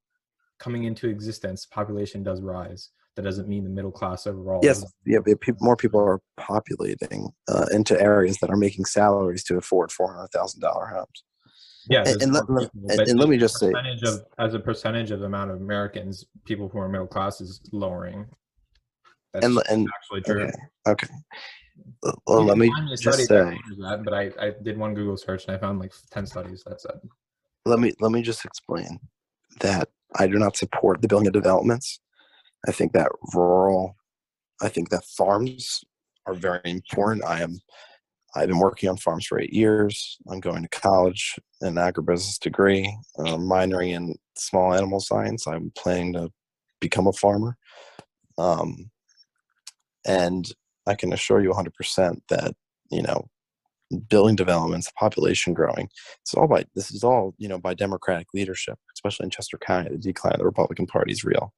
coming into existence. Population does rise. that doesn't mean the middle class overall. Yes, yeah, but more people are populating into areas that are making salaries to afford $400,000 homes. Yeah, And, there's and, let, more people, but and let me just say, as a percentage of the amount of Americans, people who are middle class is lowering. That's and actually true. okay. Well, let me just say, that, but I did one Google search and I found like 10 studies that said. let me just explain that I do not support the building of developments. I think that farms are very important. I've been working on farms for 8 years. I'm going to college, an agribusiness degree, minoring in small animal science. I'm planning to become a farmer. And I can assure you 100% that, building developments, population growing, this is all by Democratic leadership, especially in Chester County. The decline of the Republican Party is real.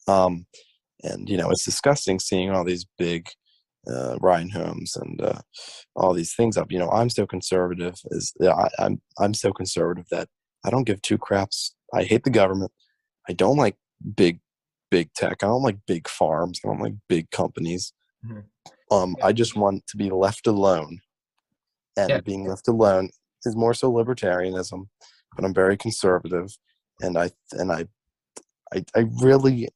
And, it's disgusting seeing all these big Ryan homes and all these things up. I'm so conservative I'm so conservative that I don't give two craps. I hate the government. I don't like big tech. I don't like big farms. I don't like big companies. I just want to be left alone. And being left alone is more so libertarianism, but I'm very conservative, and I really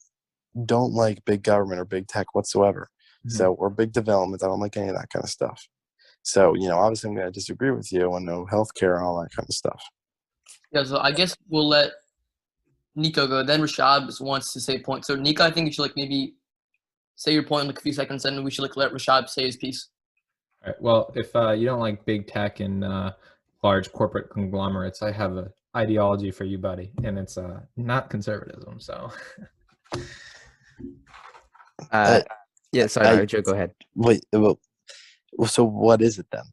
don't like big government or big tech whatsoever. So, or big development. I don't like any of that kind of stuff. So, obviously I'm going to disagree with you on no healthcare and all that kind of stuff. Yeah, so I guess we'll let Nico go. Then Rishab wants to say a point. So Nico, I think you should maybe say your point in a few seconds, and we should let Rishab say his piece. All right. Well, if you don't like big tech and large corporate conglomerates, I have an ideology for you, buddy, and it's not conservatism. So. Yeah, sorry, Joe, go ahead. Wait, so what is it then?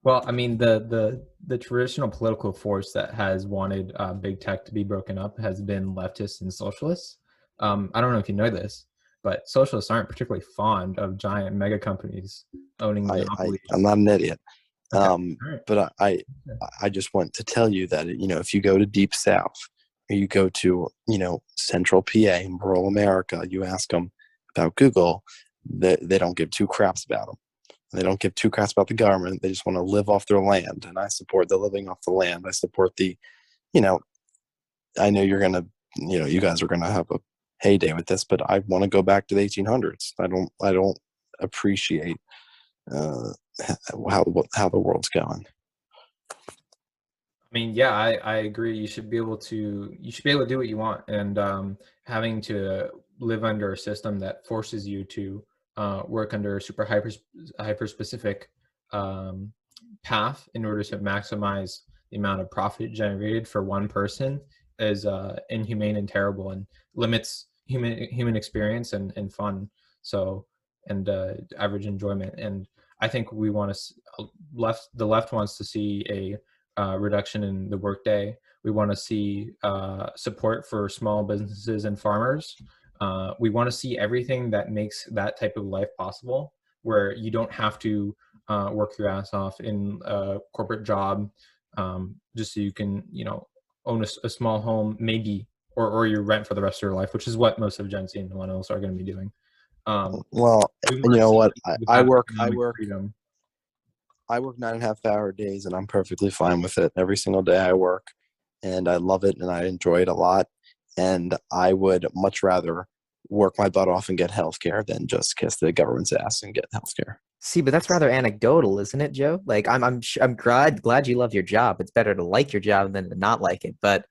Well, I mean, the traditional political force that has wanted big tech to be broken up has been leftists and socialists. I don't know if you know this, but socialists aren't particularly fond of giant mega companies owning monopolies. I'm not an idiot. Okay. But I just want to tell you that, if you go to Deep South, or you go to, Central PA in rural America, you ask them about Google, they don't give two craps about them. They don't give two craps about the government. They just want to live off their land. And I support the living off the land. I support the, I know you're going to, you guys are going to have a heyday with this, but I want to go back to the 1800s. I don't appreciate how the world's going. I mean, yeah, I agree. You should be able to do what you want, and having to live under a system that forces you to work under a super hyper specific path in order to maximize the amount of profit generated for one person is inhumane and terrible, and limits human experience and fun. So, and average enjoyment. And I think we want to the left wants to see a reduction in the workday. We want to see support for small businesses and farmers. We want to see everything that makes that type of life possible, where you don't have to work your ass off in a corporate job just so you can, own a small home, maybe, or you rent for the rest of your life, which is what most of Gen Z and millennials are going to be doing. Well, you know what? I work freedom. I work 9.5-hour days, and I'm perfectly fine with it. Every single day I work, and I love it, and I enjoy it a lot. And I would much rather work my butt off and get healthcare than just kiss the government's ass and get healthcare. See, but that's rather anecdotal, isn't it, Joe? Like, I'm glad you love your job. It's better to like your job than to not like it. But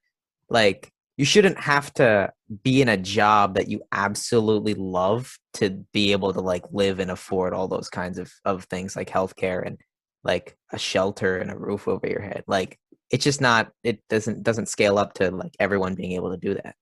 like, you shouldn't have to be in a job that you absolutely love to be able to like live and afford all those kinds of things like healthcare and like a shelter and a roof over your head. Like, it's just not. It doesn't scale up to like everyone being able to do that.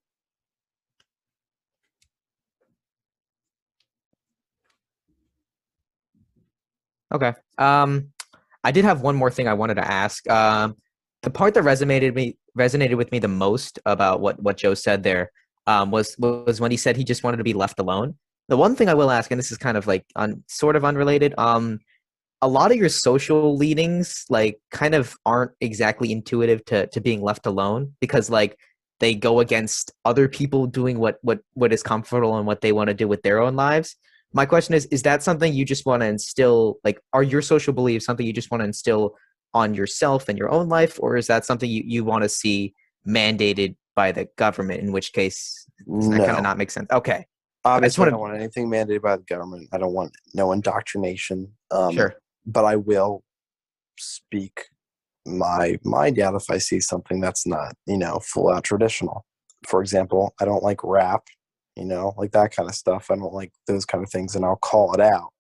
Okay. I did have one more thing I wanted to ask. The part that resonated with me the most about what Joe said there was when he said he just wanted to be left alone. The one thing I will ask, and this is kind of like sort of unrelated, a lot of your social leanings like kind of aren't exactly intuitive to being left alone, because like they go against other people doing what is comfortable and what they want to do with their own lives. My question is that something you just want to instill, like, are your social beliefs something you just want to instill on yourself and your own life, or is that something you want to see mandated by the government, in which case does that kind of No. not make sense? Okay. Obviously, I don't want anything mandated by the government. I don't want no indoctrination. Sure. But I will speak my mind out if I see something that's not, full out traditional. For example, I don't like rap, like that kind of stuff. I don't like those kind of things, and I'll call it out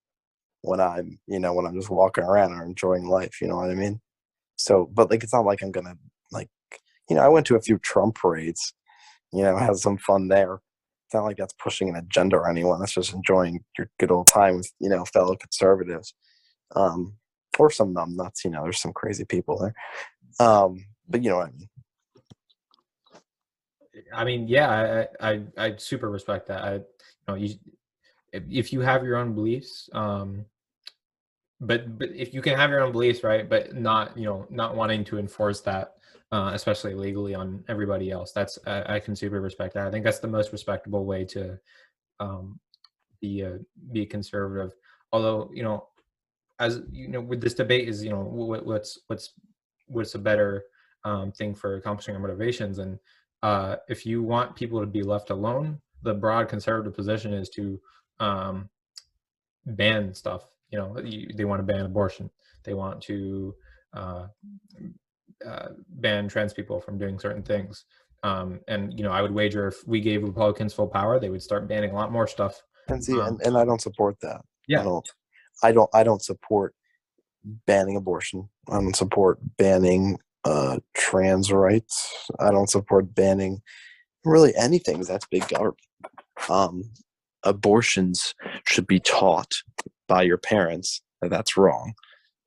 when I'm, when I'm just walking around or enjoying life. You know what I mean? So, but like, it's not like I'm gonna like, I went to a few Trump parades, had some fun there. It's not like that's pushing an agenda or anyone. That's just enjoying your good old time with, fellow conservatives, or some numbnuts. There's some crazy people there. But you know what I mean. I mean, yeah, I super respect that. If you have your own beliefs, but if you can have your own beliefs, right, but not not wanting to enforce that, especially legally on everybody else, that's I can super respect that. I think that's the most respectable way to be conservative. Although as with this debate is what's a better thing for accomplishing our motivations, and if you want people to be left alone, the broad conservative position is to ban stuff. They want to ban abortion. They want to ban trans people from doing certain things. And I would wager if we gave Republicans full power, they would start banning a lot more stuff. And see, and I don't support that. Yeah. I don't support banning abortion. I don't support banning trans rights. I don't support banning really anything that's big government. Abortions should be taught by your parents that that's wrong.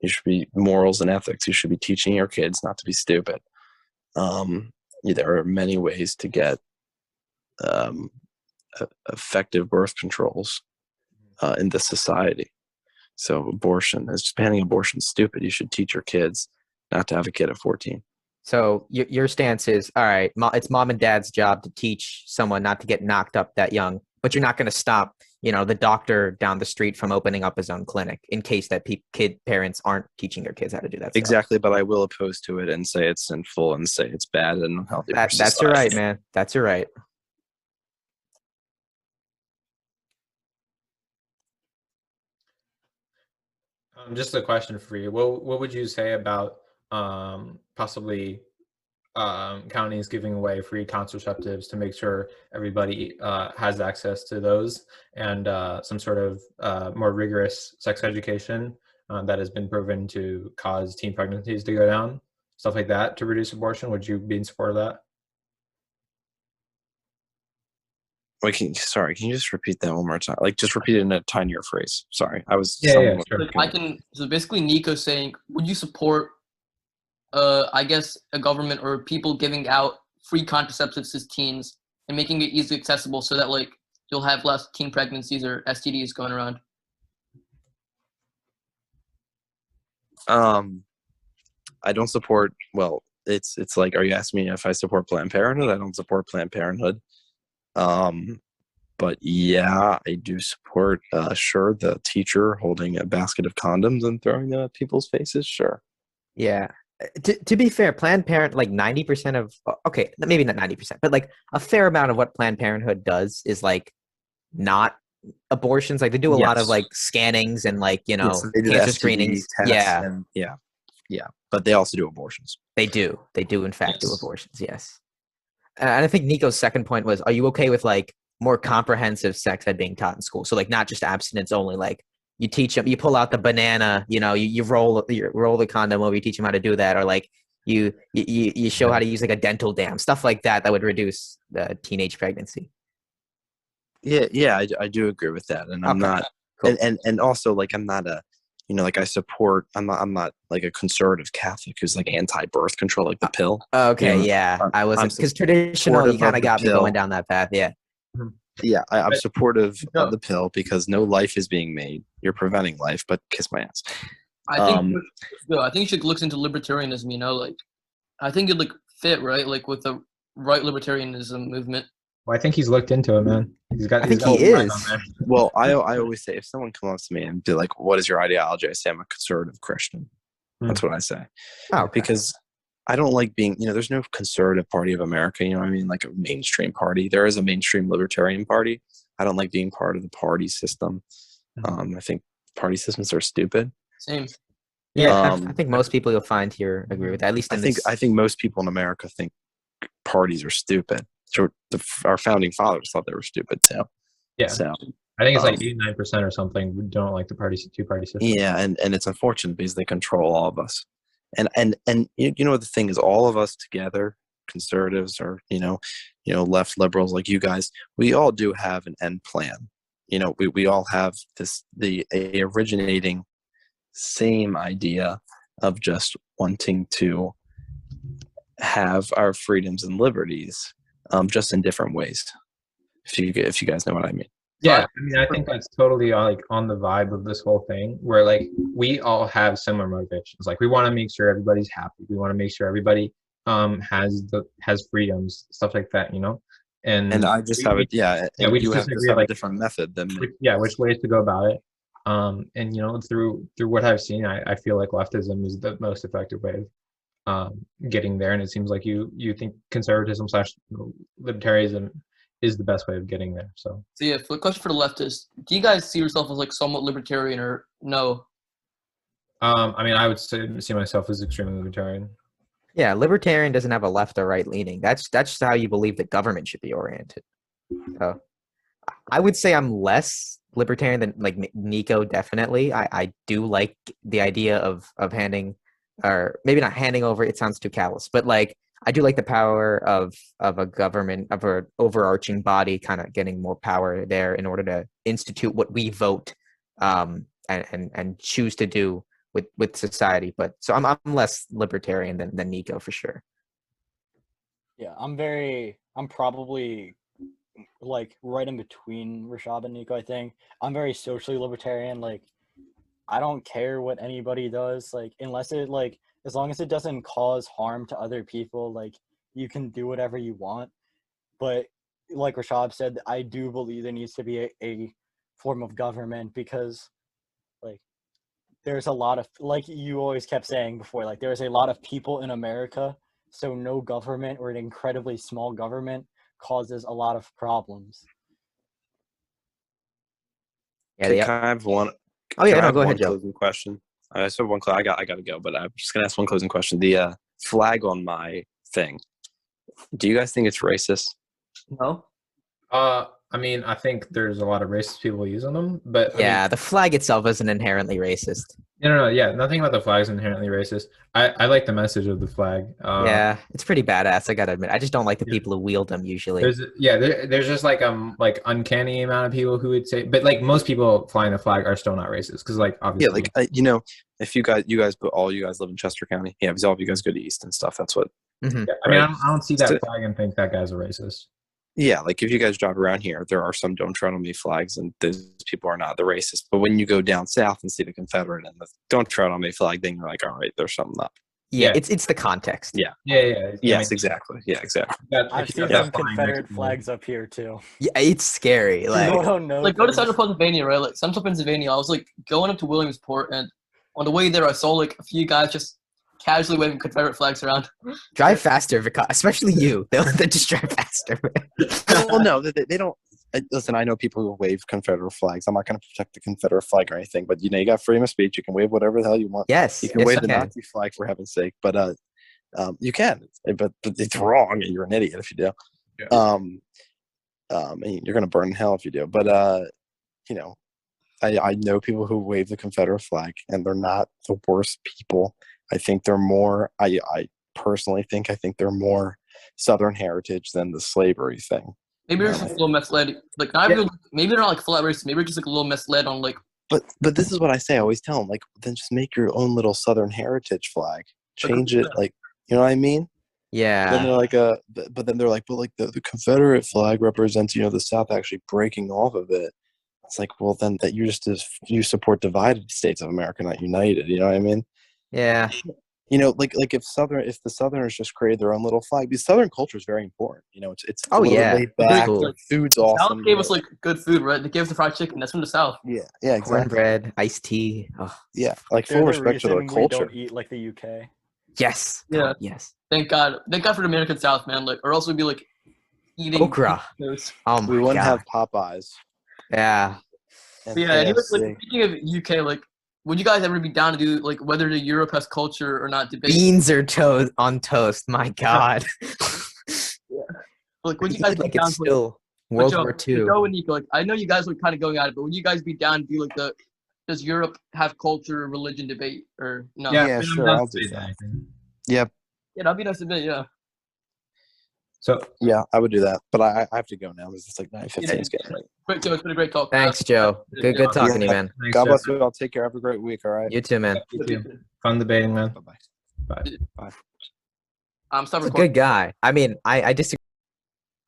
You should be morals and ethics. You should be teaching your kids not to be stupid. There are many ways to get effective birth controls in this society. So abortion is just banning abortion stupid. You should teach your kids not to have a kid at 14. So your stance is, all right, it's mom and dad's job to teach someone not to get knocked up that young, but you're not going to stop, the doctor down the street from opening up his own clinic in case that parents aren't teaching their kids how to do that stuff. Exactly, but I will oppose to it and say it's sinful and say it's bad and unhealthy. That's your right, man. That's your right. Just a question for you. What would you say about possibly counties giving away free contraceptives to make sure everybody has access to those, and some sort of more rigorous sex education that has been proven to cause teen pregnancies to go down, stuff like that, to reduce abortion? Would you be in support of that? Wait, can you just repeat that one more time? Like, just repeat it in a tinier phrase. Sorry, I was. Yeah, sure. So basically, Nico's saying, would you support, I guess, a government or people giving out free contraceptives to teens and making it easily accessible so that like you'll have less teen pregnancies or STDs going around? I don't support. Well, it's like, are you asking me if I support Planned Parenthood? I don't support Planned Parenthood. But yeah, I do support, sure, the teacher holding a basket of condoms and throwing them at people's faces. Sure. Yeah. To be fair, Planned Parenthood, like 90% of, okay, maybe not 90%, but like a fair amount of what Planned Parenthood does is like not abortions. Like they do a lot of like scannings and like, cancer screenings. Yeah. And yeah. But they also do abortions. They do in fact do abortions. Yes. And I think Nico's second point was, are you okay with like more comprehensive sex ed being taught in school? So like not just abstinence only, like you teach them, you pull out the banana, you roll the condom over, you teach them how to do that, or like you show how to use like a dental dam, stuff like that would reduce the teenage pregnancy. Yeah, I do agree with that, and I'm not, cool. and also like I'm not a, like I support. I'm not like a conservative Catholic who's like anti-birth control, like the pill. Okay, yeah, I wasn't, because traditional, you kind of got me going down that path. Yeah. Yeah, I'm supportive of the pill because no life is being made. You're preventing life, but kiss my ass. I think you should look into libertarianism. Like I think it'd like fit right, like with the right libertarianism movement. Well, I think he's looked into it, man. I think got he a flag is. on there. Well, I always say if someone comes up to me and be like, "What is your ideology?" I say I'm a conservative Christian. That's what I say. Oh, okay. Because I don't like being, there's no conservative party of America, you know what I mean? Like a mainstream party. There is a mainstream libertarian party. I don't like being part of the party system. I think party systems are stupid. Same. Yeah, I think most people you'll find here agree with that. At least in I think most people in America think parties are stupid. So our founding fathers thought they were stupid too. Yeah. So I think it's like 89% or something who don't like the two-party system. yeah, and it's unfortunate because they control all of us. And you know the thing is, all of us together, conservatives or left liberals like you guys, we all do have an end plan. We all have a originating same idea of just wanting to have our freedoms and liberties, just in different ways. If you guys know what I mean. Yeah, I mean, I think that's totally like on the vibe of this whole thing, where like we all have similar motivations. Like we want to make sure everybody's happy. We want to make sure everybody has freedoms, stuff like that, And I just have it. Yeah, we you just have agree, like, a different method than me. which ways to go about it. And through what I've seen, I feel like leftism is the most effective way of getting there. And it seems like you think conservatism / libertarianism is the best way of getting there. So yeah, for the question for the leftists, do you guys see yourself as like somewhat libertarian or no? I mean, I would see myself as extremely libertarian. Yeah, libertarian doesn't have a left or right leaning. That's just how you believe the government should be oriented. So I would say I'm less libertarian than like Nico. Definitely, I do like the idea of handing, or maybe not handing over. It sounds too callous, but like I do like the power of a government, of an overarching body, kind of getting more power there in order to institute what we vote, and choose to do with society. But so I'm less libertarian than Nico for sure. Yeah, I'm probably like right in between Rishab and Nico. I think I'm very socially libertarian. Like I don't care what anybody does, like unless it like, as long as it doesn't cause harm to other people, like you can do whatever you want. But like Rishab said, I do believe there needs to be a form of government, because like there's a lot of, like you always kept saying before, like there's a lot of people in America, so no government or an incredibly small government causes a lot of problems. Yeah, Can I have one? Oh yeah, Can I no, have go one ahead, Joe. closing question? I said one. I got to go, but I'm just gonna ask one closing question. The flag on my thing. Do you guys think it's racist? No. I mean, I think there's a lot of racist people using them, but Yeah, the flag itself isn't inherently racist. No, yeah, nothing about the flag is inherently racist. I like the message of the flag. Yeah, it's pretty badass, I gotta admit. I just don't like the people who wield them usually. There's just like uncanny amount of people who would say, but like most people flying the flag are still not racist, because like obviously, if you guys, but all you guys live in Chester County, yeah, because all of you guys go to East and stuff. That's what. Mm-hmm. Yeah, I mean, I don't see that flag and think that guy's a racist. Yeah, like if you guys drive around here, there are some "Don't Tread on Me" flags, and those people are not the racist. But when you go down south and see the Confederate and the "Don't Tread on Me" flag, then you're like, all right, there's something up. Yeah, it's the context. Yeah. Yeah. Yes, exactly. Yeah, exactly. I've seen some Confederate flags up here too. Yeah, it's scary. Like, like go to Central Pennsylvania, right? Like Central Pennsylvania, I was like going up to Williamsport, and on the way there, I saw like a few guys just casually waving Confederate flags around. Drive faster, especially you. They just drive faster. Well, no, they don't. Listen, I know people who wave Confederate flags. I'm not going to protect the Confederate flag or anything, but you got freedom of speech. You can wave whatever the hell you want. Yes, you can wave the Nazi flag for heaven's sake, but you can. But it's wrong, and you're an idiot if you do. Yeah. And you're going to burn in hell if you do. But I know people who wave the Confederate flag, and they're not the worst people. I think they're more. I personally think they're more Southern heritage than the slavery thing. Maybe they're just a little misled. Like maybe they're not like flat racist. Maybe they're just like a little misled on like. But this is what I say. I always tell them, like, then just make your own little Southern heritage flag. Change it, like, you know what I mean? Yeah. Then they're like but then they're like, but like the Confederate flag represents the South actually breaking off of it. It's like, well, then you support divided states of America, not united. You know what I mean? Yeah. you know, like if the Southerners just created their own little flag, because Southern culture is very important. You know, it's Oh, a little yeah. bit laid back. Cool. Their food's The awesome. South gave us like good food, right? They gave us the fried chicken. That's from the South. Yeah, exactly. Cornbread, iced tea. Oh, Yeah, like They're full the respect to their reason we culture. don't eat like the UK. yes. Yeah. God, yes. Thank God for the American South, man. Like, or else we'd be like eating Okra. toast. Oh my We wouldn't God. have Popeyes. Yeah. And But yeah. Anyways, like KFC. speaking of UK, like, would you guys ever be down to do like whether the Europe has culture or not debate? Beans or toast on toast. My God. Like, would you Eat guys be like down it's to still World War II. Joe and Nico, like, I know you guys were kind of going at it, but would you guys be down to do like does Europe have culture or religion debate or no? Yeah, Yeah, I mean, I'm sure, down I'll to do debate that. anything. Yep. Yeah, that'd be nice to debate. Yeah. So Yeah, I would do that. But I have to go now because it's like 9:15. Yeah. It's getting late. Great, Joe. It's been a great talk. Thanks, Joe. Good talking to you, man. thanks, God Jeff. bless you all. Take care. Have a great week. All right. You too, man. You too. Fun debating, man. Bye-bye. Bye. Stop He's a recording. good guy. I mean, I disagree.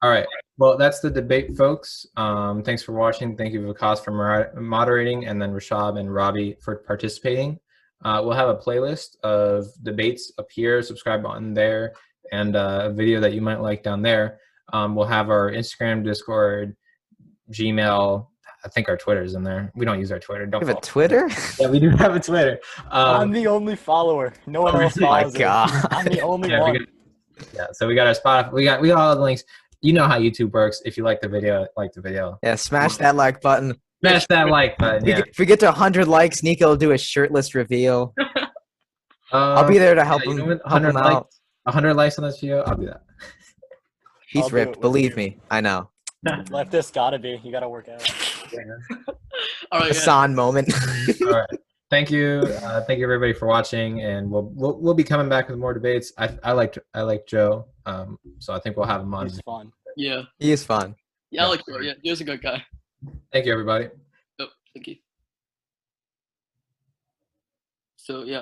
All right. Well, that's the debate, folks. Thanks for watching. Thank you, Vikas, for moderating, and then Rishab and Robbie for participating. We'll have a playlist of debates up here, subscribe button there, and a video that you might like down there. We'll have our Instagram, Discord, Gmail. I think our Twitter's in there. We don't use our Twitter. Don't You have a follow. Twitter? Yeah, we do have a Twitter. I'm the only follower. No one else Oh my follows God. it. I'm the only Yeah, one. so we got our Spotify. We got all the links. You know how YouTube works. If you like the video, like the video. Yeah, smash that like button. Smash that like button. Yeah. If we get to 100 likes, Nico will do a shirtless reveal. I'll be there to help him, you know what? help him out. 100 likes on this video. I'll do that. He's I'll do it ripped. with Believe you. me. I know. Leftist gotta be. You gotta work out. All right. Yeah. Hassan moment. All right. Thank you. Thank you everybody for watching, and we'll be coming back with more debates. I like Joe, so I think we'll have him on. It's fun. Yeah. He is fun. Yeah, I like Joe. Yeah, Joe's a good guy. Thank you, everybody. Oh, thank you. So yeah.